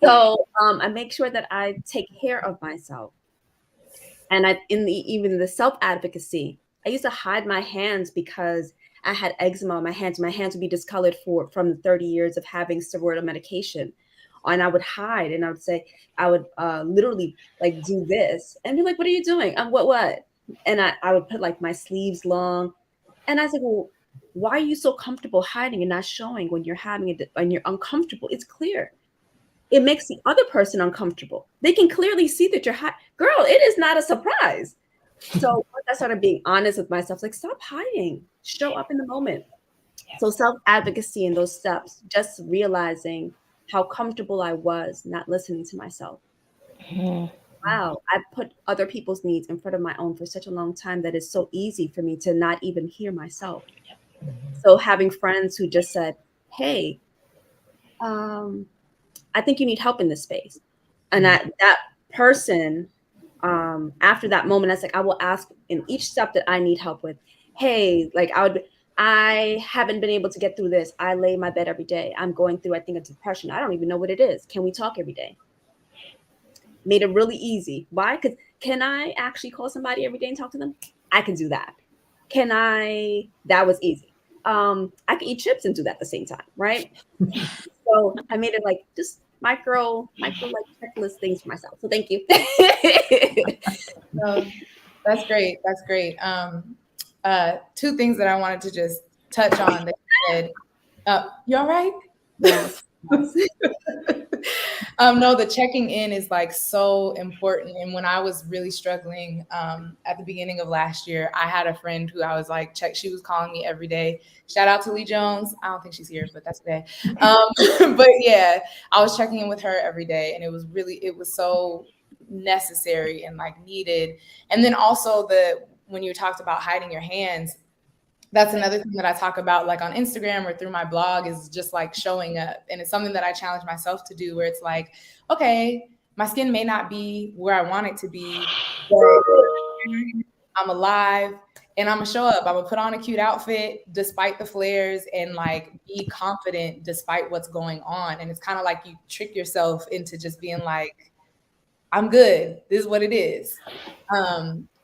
So I make sure that I take care of myself. And even the self-advocacy, I used to hide my hands because I had eczema on my hands. My hands would be discolored from the 30 years of having steroidal medication. And I would hide, and I would say, I would literally like do this. And they're like, what are you doing? What? And I would put like my sleeves long. And I was like, well, why are you so comfortable hiding and not showing when you're having it, when you're uncomfortable? It's clear. It makes the other person uncomfortable. They can clearly see that you're hot. Girl, it is not a surprise. So once I started being honest with myself, like, stop hiding, show up in the moment. So self-advocacy in those steps, just realizing how comfortable I was not listening to myself. Wow, I put other people's needs in front of my own for such a long time that it's so easy for me to not even hear myself. So having friends who just said, hey, I think you need help in this space. And that person, after that moment, I was like, I will ask in each step that I need help with. Hey, like I haven't been able to get through this. I lay in my bed every day. I'm going through, I think, a depression. I don't even know what it is. Can we talk every day? Made it really easy. Why? Because can I actually call somebody every day and talk to them? I can do that. That was easy. I can eat chips and do that at the same time, right? So I made it like just micro like checklist things for myself. So thank you. That's great. That's great. Two things that I wanted to just touch on that you said. You all right? Yes. No, the checking in is like so important. And when I was really struggling at the beginning of last year, I had a friend who I was like, she was calling me every day. Shout out to Lee Jones. I don't think she's here, but that's okay. But yeah, I was checking in with her every day, and it was so necessary and like needed. And then also when you talked about hiding your hands, that's another thing that I talk about, like on Instagram or through my blog, is just like showing up. And it's something that I challenge myself to do, where it's like, okay, my skin may not be where I want it to be, but I'm alive and I'm gonna show up. I'm gonna put on a cute outfit despite the flares and like be confident despite what's going on. And it's kind of like you trick yourself into just being like, I'm good. This is what it is.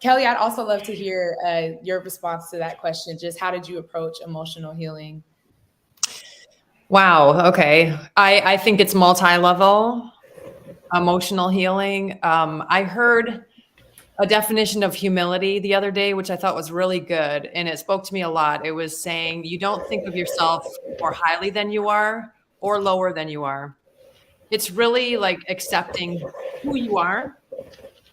Kelly, I'd also love to hear your response to that question. Just how did you approach emotional healing? Wow. Okay. I think it's multi-level emotional healing. I heard a definition of humility the other day, which I thought was really good. And it spoke to me a lot. It was saying, you don't think of yourself more highly than you are or lower than you are. It's really like accepting who you are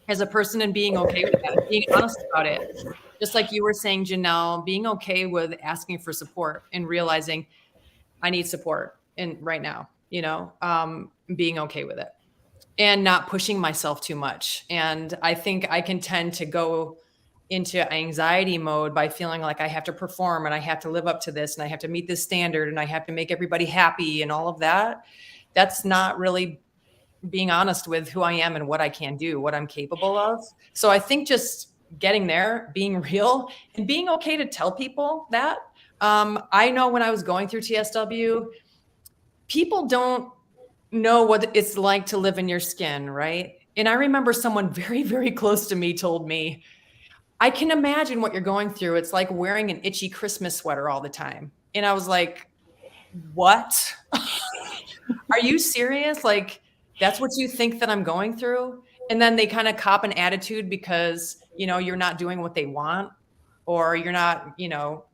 as a person and being okay with that, being honest about it. Just like you were saying, Janelle, being okay with asking for support and realizing I need support right now, being okay with it and not pushing myself too much. And I think I can tend to go into anxiety mode by feeling like I have to perform and I have to live up to this and I have to meet this standard and I have to make everybody happy and all of that. That's not really being honest with who I am and what I can do, what I'm capable of. So I think just getting there, being real and being okay to tell people that, I know when I was going through TSW, people don't know what it's like to live in your skin, right? And I remember someone very, very close to me told me, I can imagine what you're going through. It's like wearing an itchy Christmas sweater all the time. And I was like, what? Are you serious? Like, that's what you think that I'm going through? And then they kind of cop an attitude because, you know, you're not doing what they want, or you're not, you know,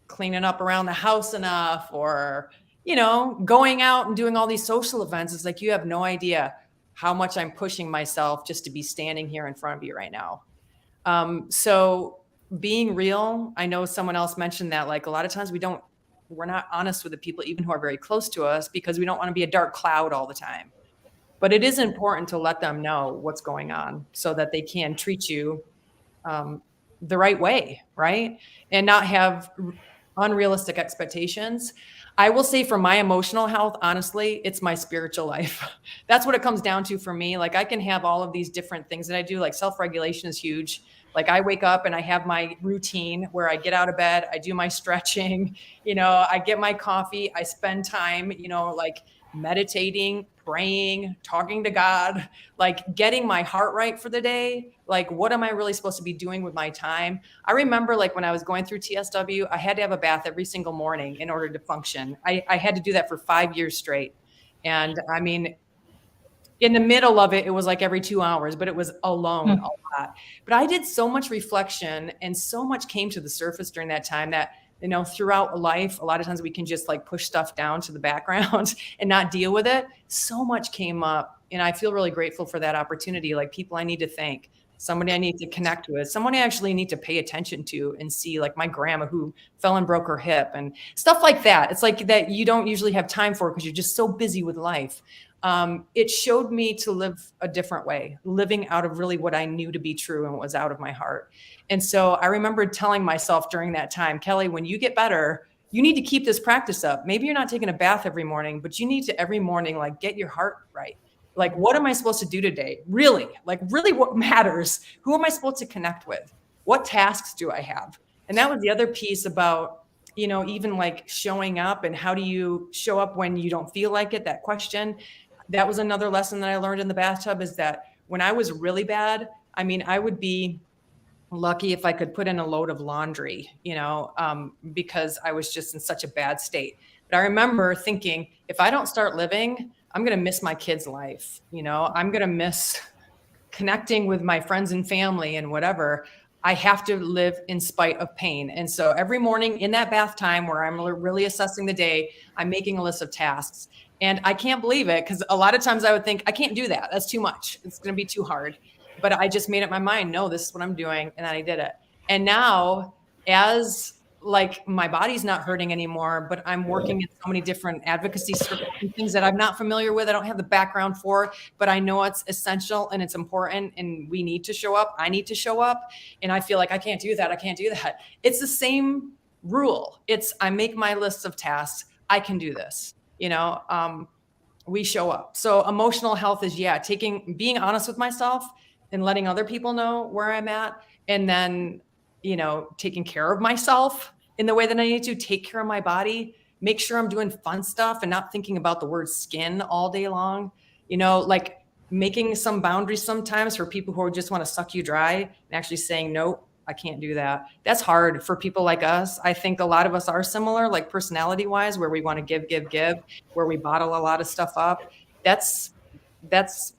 cleaning up around the house enough, or, you know, going out and doing all these social events. It's like, you have no idea how much I'm pushing myself just to be standing here in front of you right now. So being real, I know someone else mentioned that, like, a lot of times we're not honest with the people, even who are very close to us, because we don't want to be a dark cloud all the time. But it is important to let them know what's going on so that they can treat you the right way, right? And not have unrealistic expectations. I will say for my emotional health, honestly, it's my spiritual life. That's what it comes down to for me. Like, I can have all of these different things that I do, like self-regulation is huge. Like, I wake up and I have my routine where I get out of bed, I do my stretching, you know, I get my coffee, I spend time, you know, like meditating, praying, talking to God, like getting my heart right for the day. Like, what am I really supposed to be doing with my time? I remember, like, when I was going through TSW, I had to have a bath every single morning in order to function. I had to do that for 5 years straight. And I mean, in the middle of it, it was like every 2 hours, but it was alone a lot. But I did so much reflection, and so much came to the surface during that time that, you know, throughout life, a lot of times we can just like push stuff down to the background and not deal with it. So much came up, and I feel really grateful for that opportunity. Like, people I need to thank, somebody I need to connect with, someone I actually need to pay attention to and see, like my grandma who fell and broke her hip and stuff like that. It's like that you don't usually have time for because you're just so busy with life. It showed me to live a different way, living out of really what I knew to be true and what was out of my heart. And so I remember telling myself during that time, Kelly, when you get better, you need to keep this practice up. Maybe you're not taking a bath every morning, but you need to every morning, like, get your heart right. Like, what am I supposed to do today? Really, like, really what matters? Who am I supposed to connect with? What tasks do I have? And that was the other piece about, you know, even like showing up, and how do you show up when you don't feel like it? That question. That was another lesson that I learned in the bathtub, is that when I was really bad, I mean, I would be lucky if I could put in a load of laundry, you know, because I was just in such a bad state. But I remember thinking, if I don't start living, I'm going to miss my kids' life. You know, I'm going to miss connecting with my friends and family and whatever. I have to live in spite of pain. And so every morning in that bath time where I'm really assessing the day, I'm making a list of tasks. And I can't believe it, because a lot of times I would think, I can't do that. That's too much. It's going to be too hard. But I just made up my mind, no, this is what I'm doing. And then I did it. And now, as like, my body's not hurting anymore, but I'm working in so many different advocacy circles and things that I'm not familiar with. I don't have the background for, but I know it's essential and it's important, and we need to show up. I need to show up. And I feel like I can't do that. I can't do that. It's the same rule. It's, I make my list of tasks. I can do this. You know, we show up. So emotional health is, being honest with myself and letting other people know where I'm at. And then, you know, taking care of myself in the way that I need to take care of my body, make sure I'm doing fun stuff and not thinking about the word skin all day long, you know, like making some boundaries sometimes for people who just want to suck you dry, and actually saying, nope, I can't do that. That's hard for people like us. I think a lot of us are similar, like personality wise, where we want to give, where we bottle a lot of stuff up. That's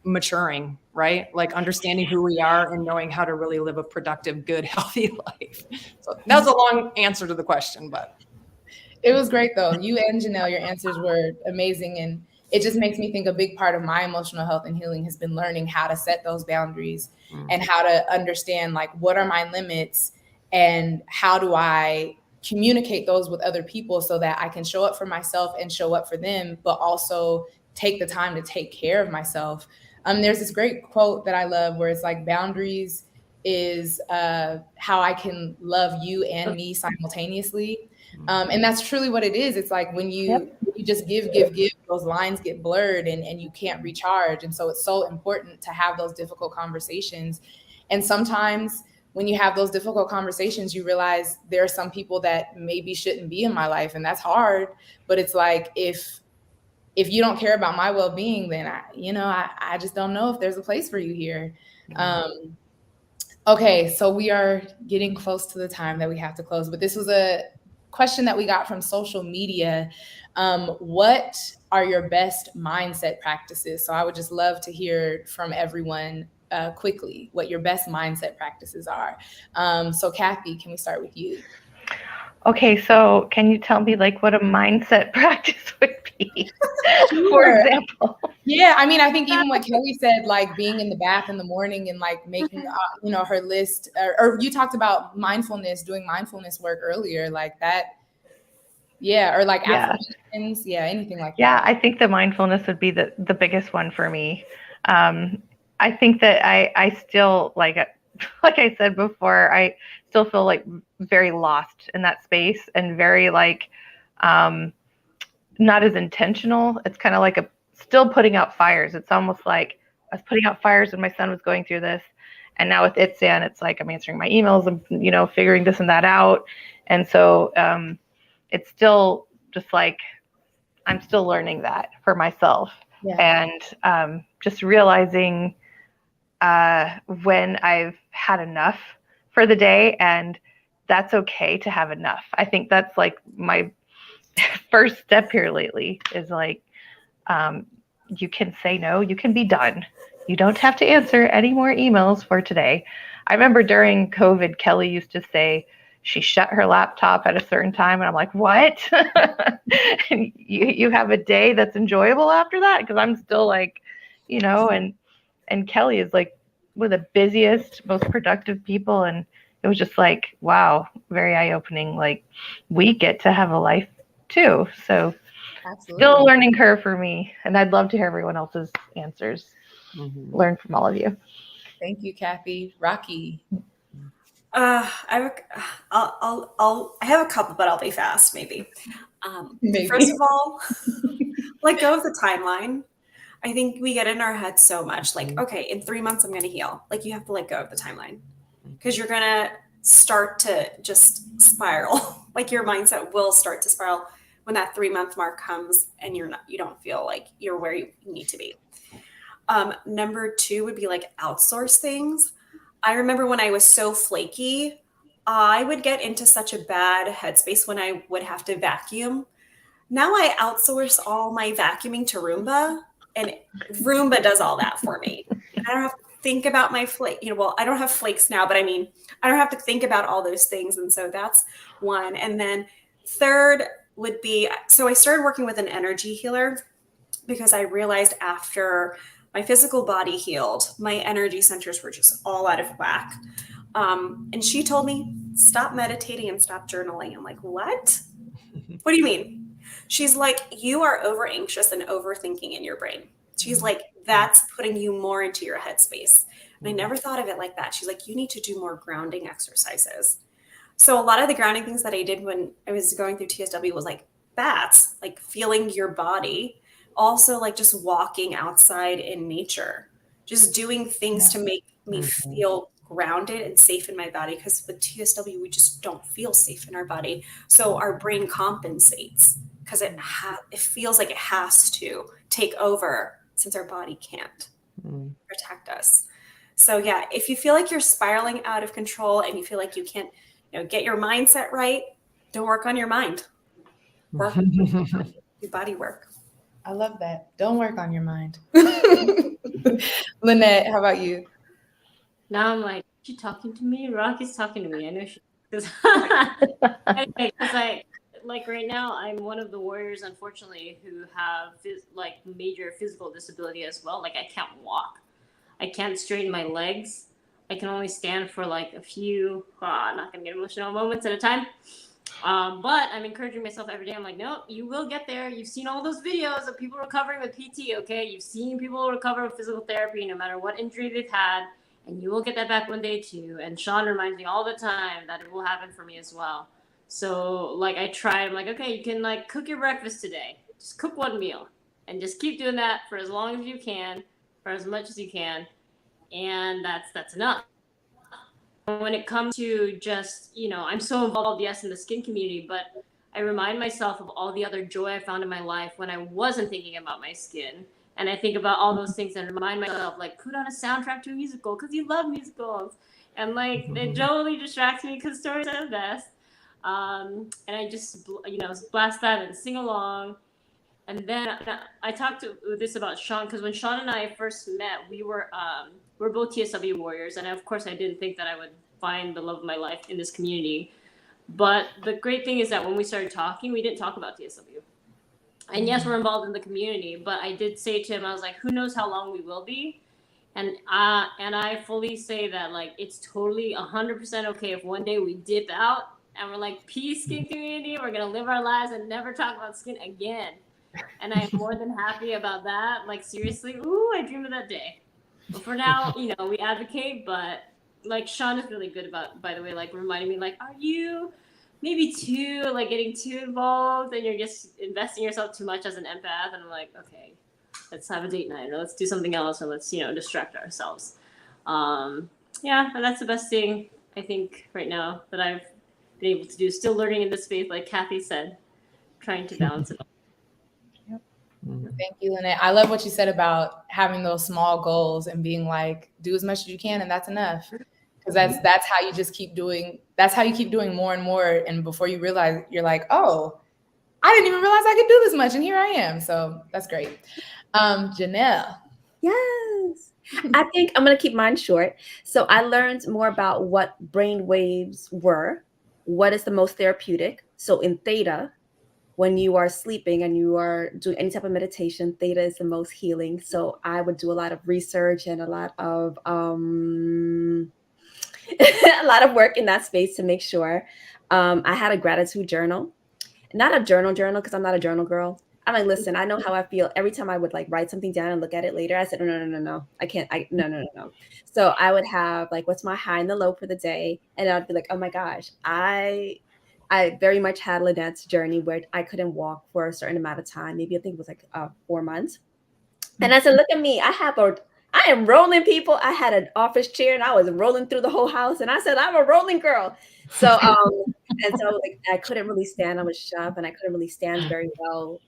maturing, right? Like understanding who we are and knowing how to really live a productive, good, healthy life. So that was a long answer to the question, but it was great though. You and Janelle, your answers were amazing. And it just makes me think a big part of my emotional health and healing has been learning how to set those boundaries and how to understand, like, what are my limits and how do I communicate those with other people so that I can show up for myself and show up for them, but also take the time to take care of myself. There's this great quote that I love where it's like, boundaries is how I can love you and me simultaneously. And that's truly what it is. It's like when you just give, those lines get blurred and you can't recharge. And so it's so important to have those difficult conversations. And sometimes when you have those difficult conversations, you realize there are some people that maybe shouldn't be in my life, and that's hard. But it's like, if you don't care about my well-being, then I just don't know if there's a place for you here. Okay, so we are getting close to the time that we have to close, but this was a question that we got from social media. What are your best mindset practices? So I would just love to hear from everyone quickly what your best mindset practices are. So Kathy, can we start with you? Okay, so can you tell me like what a mindset practice would be, for example? Yeah, I mean, I think even what Kelly said, like being in the bath in the morning and like making, her list, or you talked about mindfulness, doing mindfulness work earlier, like that. Yeah, or like affirmations. Yeah, anything like that. Yeah, I think the mindfulness would be the biggest one for me. I think that I still like I said before, I still feel like very lost in that space and very like not as intentional. It's kind of like still putting out fires. It's almost like I was putting out fires when my son was going through this. And now with Eczema, it's like I'm answering my emails and, figuring this and that out. And so it's still just like I'm still learning that for myself. Yeah. And just realizing when I've had enough for the day, and that's okay to have enough. I think that's like my first step here lately is like, you can say no, you can be done. You don't have to answer any more emails for today. I remember during COVID, Kelly used to say she shut her laptop at a certain time, and I'm like, what? you have a day that's enjoyable after that? Because I'm still like, and Kelly is like one of the busiest, most productive people. And it was just like, wow, very eye-opening. Like we get to have a life too. So absolutely. Still a learning curve for me. And I'd love to hear everyone else's answers. Mm-hmm. Learn from all of you. Thank you, Kathy. Rakhi. I have a couple, but I'll be fast, maybe. First of all, let go of the timeline. I think we get in our head so much, like, okay, in 3 months, I'm going to heal. Like, you have to let go of the timeline because you're going to start to just spiral. Like, your mindset will start to spiral when that 3-month mark comes and you don't feel like you're where you need to be. Number 2 would be like outsource things. I remember when I was so flaky, I would get into such a bad headspace when I would have to vacuum. Now I outsource all my vacuuming to Roomba, and Roomba does all that for me. And I don't have to think about my flake. Well, I don't have flakes now, but I mean, I don't have to think about all those things. And so that's one. And then third would be, so I started working with an energy healer because I realized after my physical body healed, my energy centers were just all out of whack. And she told me, stop meditating and stop journaling. I'm like, what? What do you mean? She's like, you are over anxious and overthinking in your brain. She's like, that's putting you more into your headspace. And I never thought of it like that. She's like, you need to do more grounding exercises. So a lot of the grounding things that I did when I was going through TSW was like bats, like feeling your body. Also like just walking outside in nature, just doing things to make me feel grounded and safe in my body. Because with TSW, we just don't feel safe in our body. So our brain compensates because it feels like it has to take over since our body can't protect us. So yeah, if you feel like you're spiraling out of control and you feel like you can't get your mindset right, don't work on your mind. Work on your body work. I love that. Don't work on your mind. Linette, how about you? Now I'm like, is she talking to me? Rakhi's talking to me. I know she is. Anyway, because like right now, I'm one of the warriors, unfortunately, who have major physical disability as well. Like I can't walk. I can't straighten my legs. I can only stand for like a few, not going to get emotional, moments at a time. But I'm encouraging myself every day. I'm like, no, you will get there. You've seen all those videos of people recovering with PT, okay? You've seen people recover with physical therapy no matter what injury they've had, and you will get that back one day too. And Sean reminds me all the time that it will happen for me as well. So like I try, I'm like, okay, you can like cook your breakfast today. Just cook one meal and just keep doing that for as long as you can, for as much as you can. And that's enough. when it comes to just, I'm so involved, yes, in the skin community, but I remind myself of all the other joy I found in my life when I wasn't thinking about my skin. And I think about all those things and remind myself, like, put on a soundtrack to a musical because you love musicals. And, like, it totally distracts me because stories are the best. And I just, blast that and sing along. And then I talked to this about Sean, because when Sean and I first met, we're both TSW warriors. And, of course, I didn't think that I would find the love of my life in this community. But the great thing is that when we started talking, we didn't talk about TSW. And yes, we're involved in the community, but I did say to him, I was like, who knows how long we will be? And I fully say that, like, it's totally 100% okay if one day we dip out and we're like, peace, skin community, we're going to live our lives and never talk about skin again. And I'm more than happy about that. Like, seriously, I dream of that day. But for now, we advocate, but like Sean is really good about, by the way, like reminding me, like, are you maybe getting too involved and you're just investing yourself too much as an empath? And I'm like, okay, let's have a date night, or let's do something else, or let's, distract ourselves. And that's the best thing I think right now that I've been able to do. Still learning in this space, like Kathy said, trying to balance it all. Thank you, Linette. I love what you said about having those small goals and being like, do as much as you can, and that's enough. Because that's how you just keep doing. That's how you keep doing more and more. And before you realize, you're like, oh, I didn't even realize I could do this much, and here I am. So that's great. Janelle. Yes. I think I'm going to keep mine short. So I learned more about what brain waves were, what is the most therapeutic. So in theta, when you are sleeping and you are doing any type of meditation, theta is the most healing. So I would do a lot of research and a lot of work in that space to make sure. I had a gratitude journal, not a journal because I'm not a journal girl. I'm like, listen, I know how I feel. Every time I would like write something down and look at it later, I said, no, I can't. No. So I would have like, what's my high and the low for the day? And I'd be like, oh my gosh, I very much had Linette's journey where I couldn't walk for a certain amount of time. Maybe I think it was like 4 months. And I said, look at me. I am rolling, people. I had an office chair and I was rolling through the whole house. And I said, I'm a rolling girl. So, like, I couldn't really stand. I was sharp and I couldn't really stand very well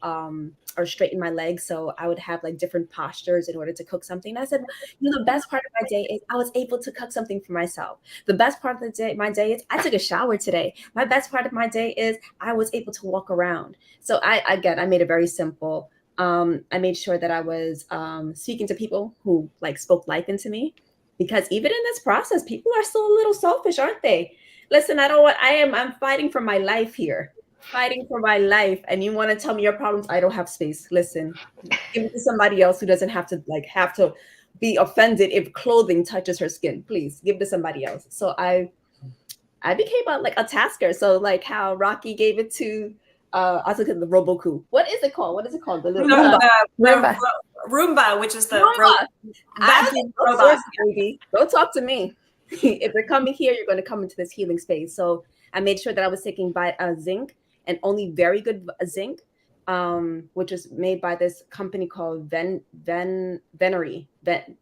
or straighten my legs. So I would have like different postures in order to cook something. And I said, the best part of my day is I was able to cook something for myself. The best part of my day is I took a shower today. My best part of my day is I was able to walk around. So I made it very simple. I made sure that I was speaking to people who like spoke life into me, because even in this process, people are still a little selfish, aren't they? Listen, I'm fighting for my life here, fighting for my life. And you want to tell me your problems? I don't have space. Listen, give it to somebody else who doesn't have to be offended if clothing touches her skin. Please give it to somebody else. So I became a tasker. So like how Rakhi gave it to, I took it the Roboku. What is it called? The little Roomba, which is the robot. Baby. Don't talk to me. If you're coming here, you're going to come into this healing space. So I made sure that I was taking zinc, and only very good zinc, which was made by this company called Vinery, VIN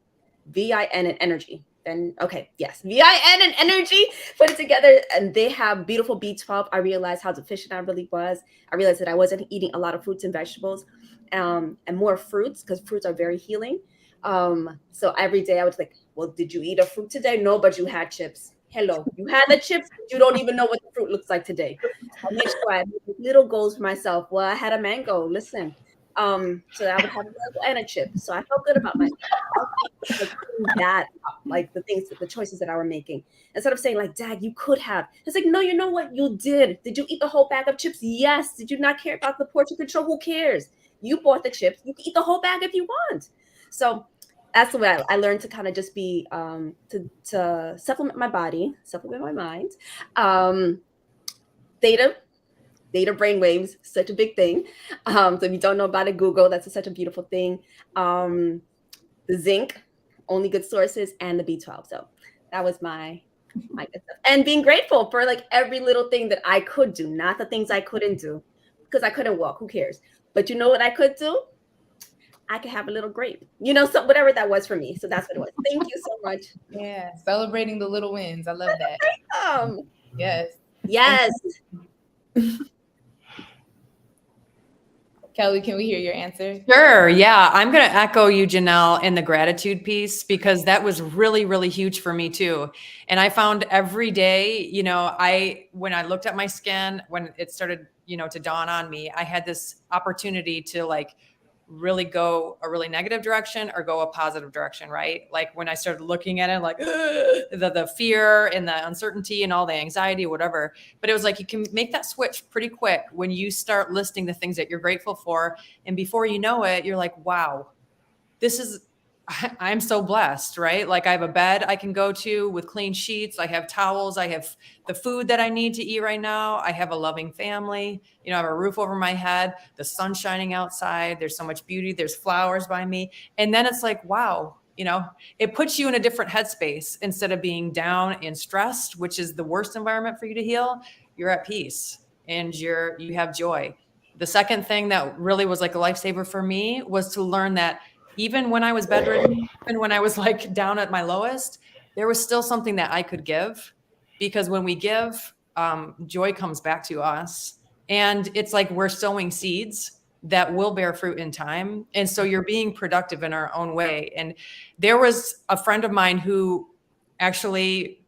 and Energy. VIN and Energy put it together, and they have beautiful B12. I realized how deficient I really was. I realized that I wasn't eating a lot of fruits and vegetables, and more fruits, because fruits are very healing. So every day I was like, well, did you eat a fruit today? No, but you had chips. Hello, you had the chips. You don't even know what the fruit looks like today. I made sure I had little goals for myself. Well, I had a mango. Listen, so that I would have a mango and a chip. So I felt good about myself. That, like the choices that I were making. Instead of saying like, Dad, you could have. It's like, no, you know what? You did. Did you eat the whole bag of chips? Yes. Did you not care about the portion control? Who cares? You bought the chips. You can eat the whole bag if you want. So that's the way I learned to kind of just be to supplement my body, supplement my mind. Theta brainwaves, such a big thing. So if you don't know about it, Google. That's such a beautiful thing. The zinc, only good sources, and the B12. So that was my good stuff. And being grateful for like every little thing that I could do, not the things I couldn't do, because I couldn't walk. Who cares? But you know what I could do? I could have a little grape, you know, so whatever that was for me. So that's what it was. Thank you so much. Yeah, celebrating the little wins. I love that. Yes. Yes. Kelly, can we hear your answer? Sure. Yeah. I'm going to echo you, Janelle, in the gratitude piece, because that was really, really huge for me too. And I found every day, you know, when I looked at my skin, when it started, you know, to dawn on me, I had this opportunity to like really go a really negative direction or go a positive direction, right? Like when I started looking at it, like the fear and the uncertainty and all the anxiety, whatever. But it was like, you can make that switch pretty quick when you start listing the things that you're grateful for. And before you know it, you're like, wow, I'm so blessed, right? Like I have a bed I can go to with clean sheets. I have towels. I have the food that I need to eat right now. I have a loving family. You know, I have a roof over my head, the sun shining outside. There's so much beauty. There's flowers by me. And then it's like, wow, you know, it puts you in a different headspace. Instead of being down and stressed, which is the worst environment for you to heal, you're at peace and you have joy. The second thing that really was like a lifesaver for me was to learn that even when I was bedridden, and when I was like down at my lowest, there was still something that I could give, because when we give, joy comes back to us. And it's like we're sowing seeds that will bear fruit in time. And so you're being productive in our own way. And there was a friend of mine who actually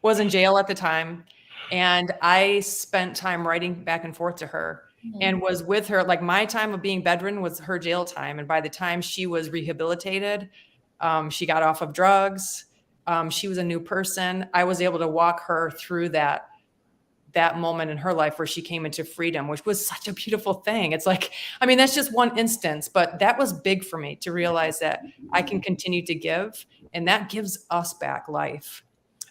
was in jail at the time. And I spent time writing back and forth to her. And was with her, like my time of being bedridden was her jail time. And by the time she was rehabilitated, she got off of drugs. She was a new person. I was able to walk her through that moment in her life where she came into freedom, which was such a beautiful thing. It's like, I mean, that's just one instance, but that was big for me to realize that I can continue to give, and that gives us back life.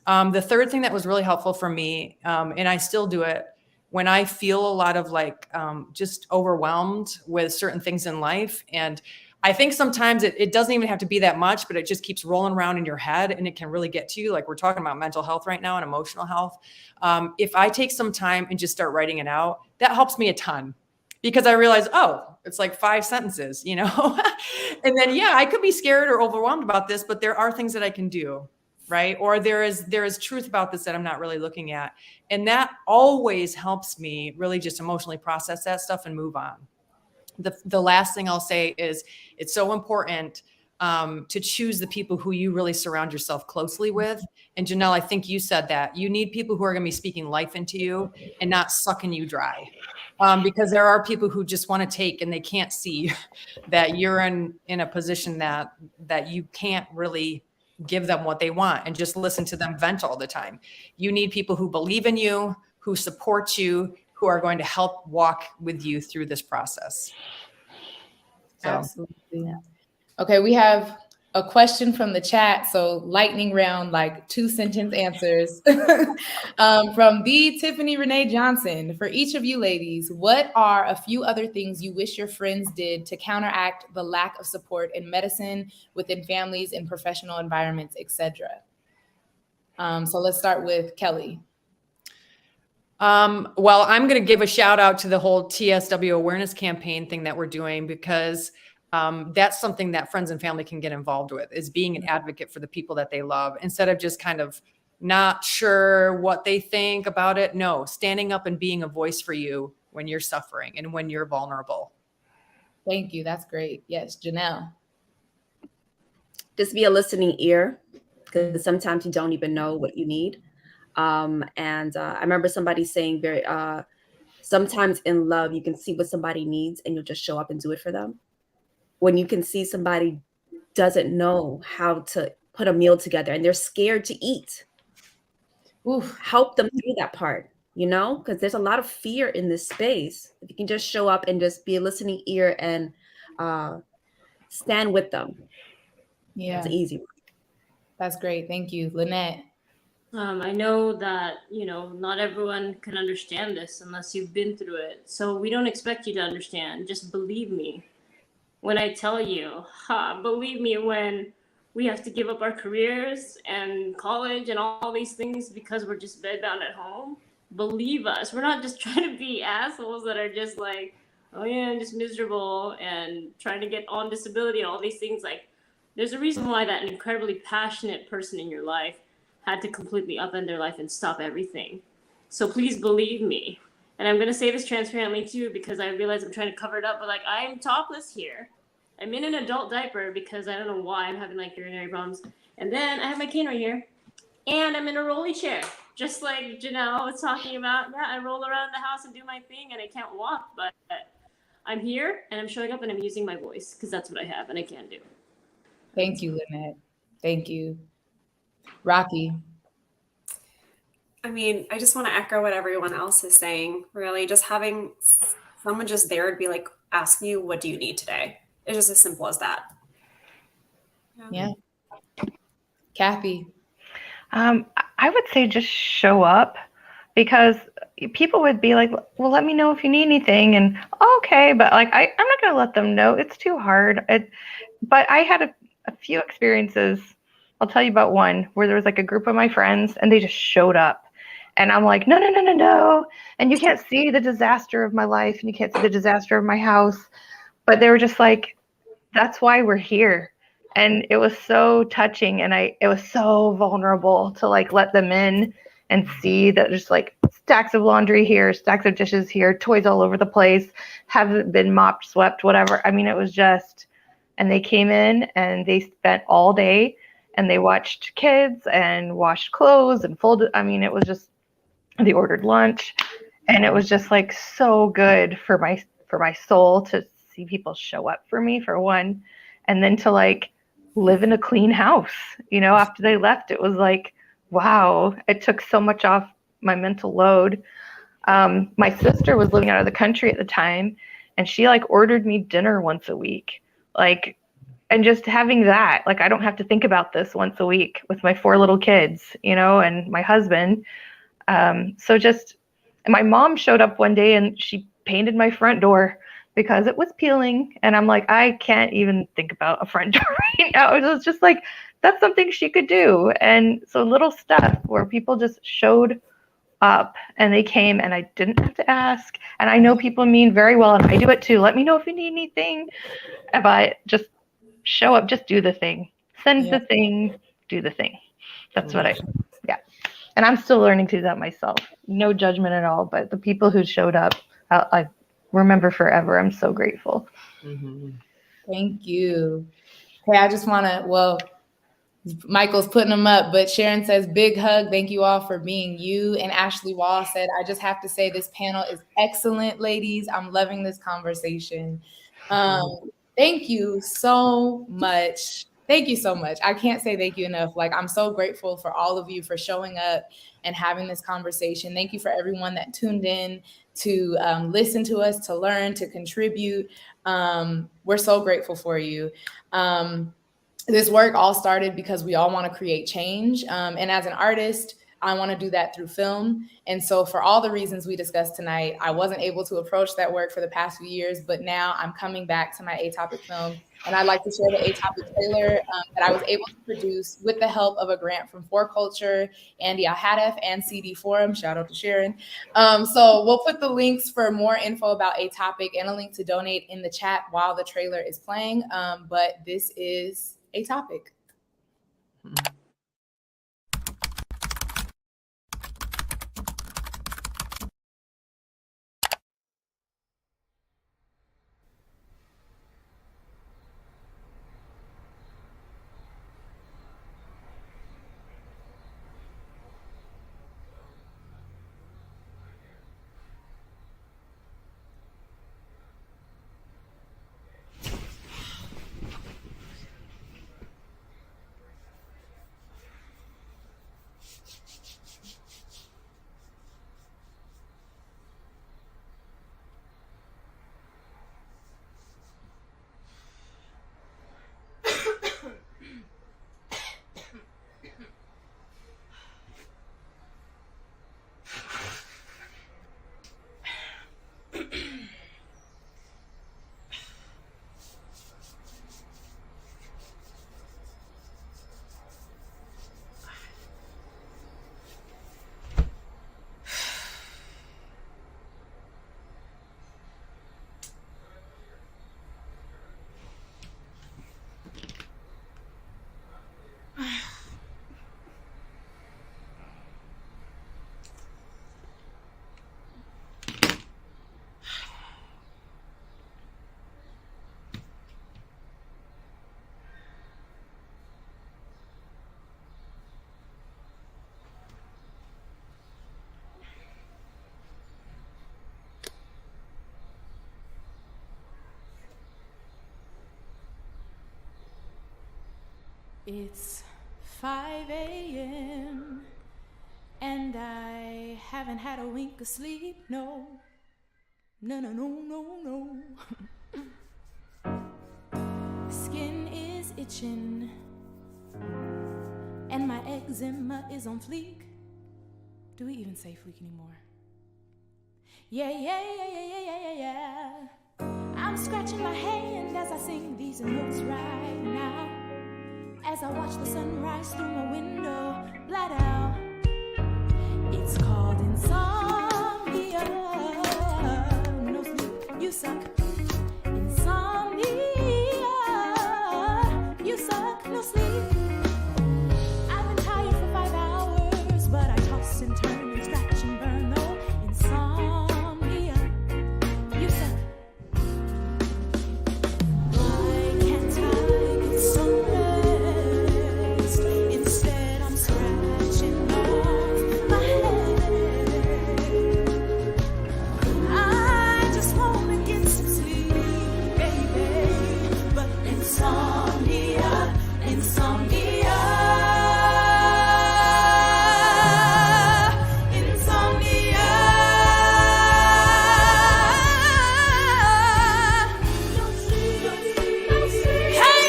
The third thing that was really helpful for me, and I still do it, when I feel a lot of like just overwhelmed with certain things in life. And I think sometimes it doesn't even have to be that much, but it just keeps rolling around in your head and it can really get to you. Like we're talking about mental health right now and emotional health. If I take some time and just start writing it out, that helps me a ton, because I realize, oh, it's like 5 sentences, you know? And then, yeah, I could be scared or overwhelmed about this, but there are things that I can do. Right? Or there is truth about this that I'm not really looking at. And that always helps me really just emotionally process that stuff and move on. The last thing I'll say is it's so important to choose the people who you really surround yourself closely with. And Janelle, I think you said that you need people who are going to be speaking life into you and not sucking you dry. Because there are people who just want to take, and they can't see that you're in a position that you can't really give them what they want and just listen to them vent all the time. You need people who believe in you, who support you, who are going to help walk with you through this process. So. Absolutely. Okay, we have a question from the chat. So lightning round, like 2-sentence answers from the Tiffany Renee Johnson. For each of you ladies, what are a few other things you wish your friends did to counteract the lack of support in medicine, within families, in professional environments, etc.? So let's start with Kelly. Well, I'm going to give a shout out to the whole TSW awareness campaign thing that we're doing, because that's something that friends and family can get involved with, is being an advocate for the people that they love, instead of just kind of not sure what they think about it. No, standing up and being a voice for you when you're suffering and when you're vulnerable. Thank you. That's great. Yes, Janelle. Just be a listening ear, because sometimes you don't even know what you need. And I remember somebody saying sometimes in love, you can see what somebody needs and you'll just show up and do it for them. When you can see somebody doesn't know how to put a meal together and they're scared to eat, help them through that part, you know, because there's a lot of fear in this space. If you can just show up and just be a listening ear and stand with them. Yeah. It's an easy one. That's great. Thank you. Linette. I know that, not everyone can understand this unless you've been through it. So we don't expect you to understand. Just believe me when I tell you, believe me when we have to give up our careers and college and all these things because we're just bedbound at home. Believe us. We're not just trying to be assholes that are just like, oh yeah, I'm just miserable and trying to get on disability and all these things. Like, there's a reason why that incredibly passionate person in your life had to completely upend their life and stop everything. So please believe me. And I'm going to say this transparently too, because I realize I'm trying to cover it up, but like, I'm topless here. I'm in an adult diaper because I don't know why I'm having like urinary problems. And then I have my cane right here. And I'm in a rolly chair, just like Janelle was talking about. Yeah, I roll around the house and do my thing, and I can't walk, but I'm here and I'm showing up and I'm using my voice because that's what I have and I can do. Thank you, Linette. Thank you. Rakhi. I mean, I just want to echo what everyone else is saying. Really, just having someone just there to be like, asking you, what do you need today? It's just as simple as that. Yeah. Kathy. I would say just show up, because people would be like, well, let me know if you need anything. And okay, but like, I'm not going to let them know. It's too hard. But I had a few experiences. I'll tell you about one where there was like a group of my friends and they just showed up. And I'm like, no, no, no, no, no. And you can't see the disaster of my life and you can't see the disaster of my house. But they were just like, that's why we're here. And it was so touching, and it was so vulnerable to like let them in and see that just like stacks of laundry here, stacks of dishes here, toys all over the place, haven't been mopped, swept, whatever. I mean, it was just, and they came in and they spent all day and they watched kids and washed clothes and folded. I mean, it was just, they ordered lunch, and it was just like so good for my soul to see people show up for me, for one, and then to like live in a clean house. You know, after they left, it was like, wow, it took so much off my mental load. My sister was living out of the country at the time, and she like ordered me dinner once a week, like, and just having that, like, I don't have to think about this once a week with my 4 little kids, you know, and my husband. So just, my mom showed up one day and she painted my front door because it was peeling. And I'm like, I can't even think about a front door right now. It was just like, that's something she could do. And so little stuff where people just showed up and they came and I didn't have to ask. And I know people mean very well, and I do it too. Let me know if you need anything. But just show up, just do the thing. Send the thing, do the thing. That's what yeah. And I'm still learning to do that myself. No judgment at all, but the people who showed up, I remember forever. I'm so grateful. Mm-hmm. Thank you. Hey, I just want to, well, Michael's putting them up, but Sharon says, big hug. Thank you all for being you. And Ashley Wall said, I just have to say this panel is excellent, ladies. I'm loving this conversation. Thank you so much. Thank you so much. I can't say thank you enough. Like, I'm so grateful for all of you for showing up and having this conversation. Thank you for everyone that tuned in to listen to us, to learn, to contribute. We're so grateful for you. This work all started because we all want to create change. And as an artist, I want to do that through film. And so for all the reasons we discussed tonight, I wasn't able to approach that work for the past few years, but now I'm coming back to my Atopic film. And I'd like to share the Atopic trailer that I was able to produce with the help of a grant from 4Culture, Andy Alhadef, and CD Forum. Shout out to Sharon. So we'll put the links for more info about Atopic and a link to donate in the chat while the trailer is playing. But this is Atopic. It's 5 a.m. and I haven't had a wink of sleep, no. No, no, no, no, no. Skin is itching and my eczema is on fleek. Do we even say fleek anymore? Yeah, yeah, yeah, yeah, yeah, yeah, yeah, yeah. I'm scratching my hand as I sing these notes right now. As I watch the sunrise through my window, blot out. It's called insomnia. No sleep, you suck. Insomnia. You suck, no sleep. I've been tired for 5 hours, but I toss and turn and scratch and burn though. Insomnia. You suck. Why can't I get some rest? Instead I'm scratching off my head. I just wanna get some sleep, baby. But insomnia, insomnia, insomnia. Hey,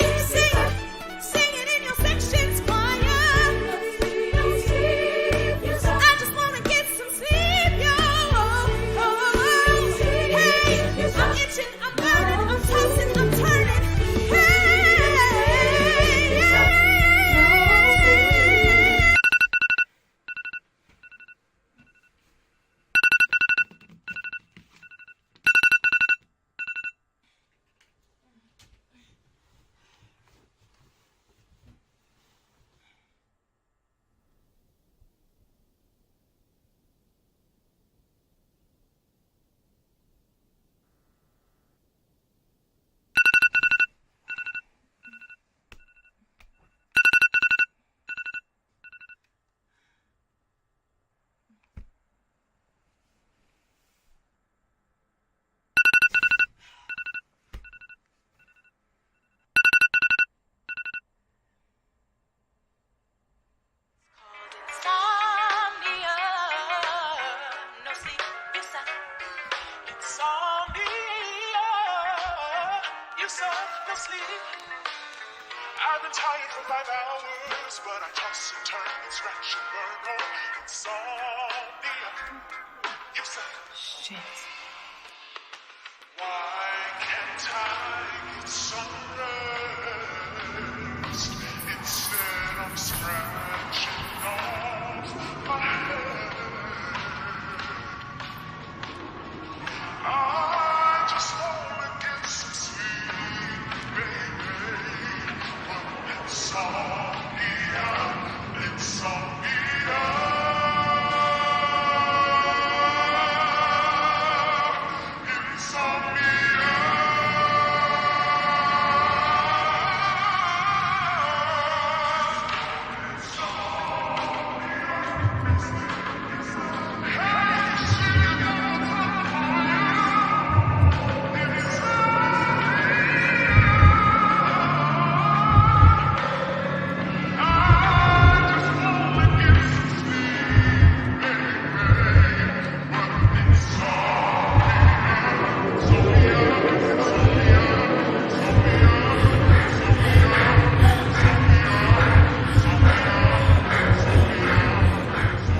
sing it in your sections, choir. I just wanna get some sleep, yo. Hey, I'm itching, I'm burning, I'm tossing, I'm turning. Hey, yeah. Insomnia, no sleep, you suck. Insomnia, you suck, no sleep. I've been tired for 5 hours, but I toss and turn and scratch and burn. Oh, insomnia, you suck. Shit. Why can't I get some rest? Instead I'm scratching off my head. I just wanna get some sleep, baby. But insomnia, insomnia,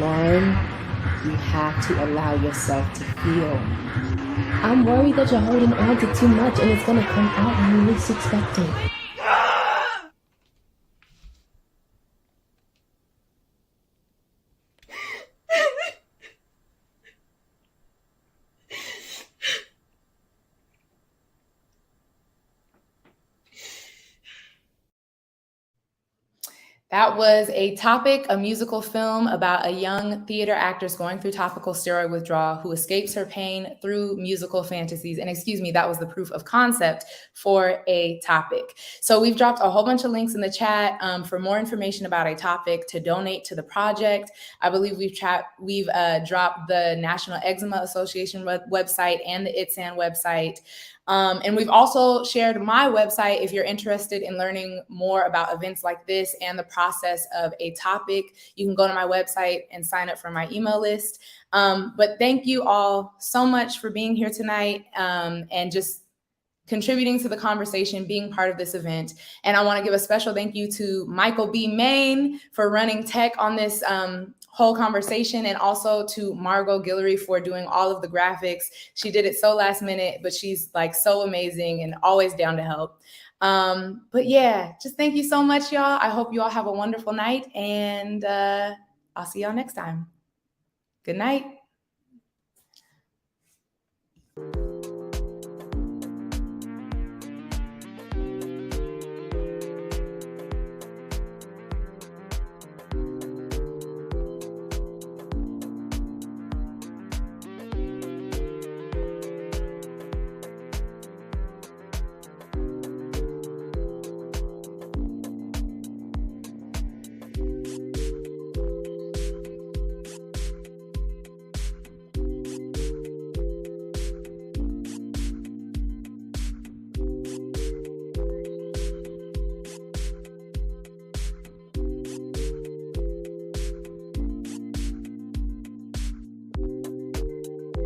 Lauren, you have to allow yourself to feel. I'm worried that you're holding on to too much and it's gonna come out when you least expect it. That was A Topic, a musical film about a young theater actress going through topical steroid withdrawal who escapes her pain through musical fantasies. And excuse me, that was the proof of concept for A Topic. So we've dropped a whole bunch of links in the chat for more information about A Topic, to donate to the project. I believe we've dropped the National Eczema Association website and the ITSAN website. And we've also shared my website if you're interested in learning more about events like this and the process of A Topic. You can go to my website and sign up for my email list. But thank you all so much for being here tonight and just contributing to the conversation, being part of this event. And I want to give a special thank you to Michael B. Main for running tech on this whole conversation, and also to Margot Guillory for doing all of the graphics. She did it so last minute, but she's like so amazing and always down to help. But yeah, just thank you so much, y'all. I hope you all have a wonderful night, and I'll see y'all next time. Good night.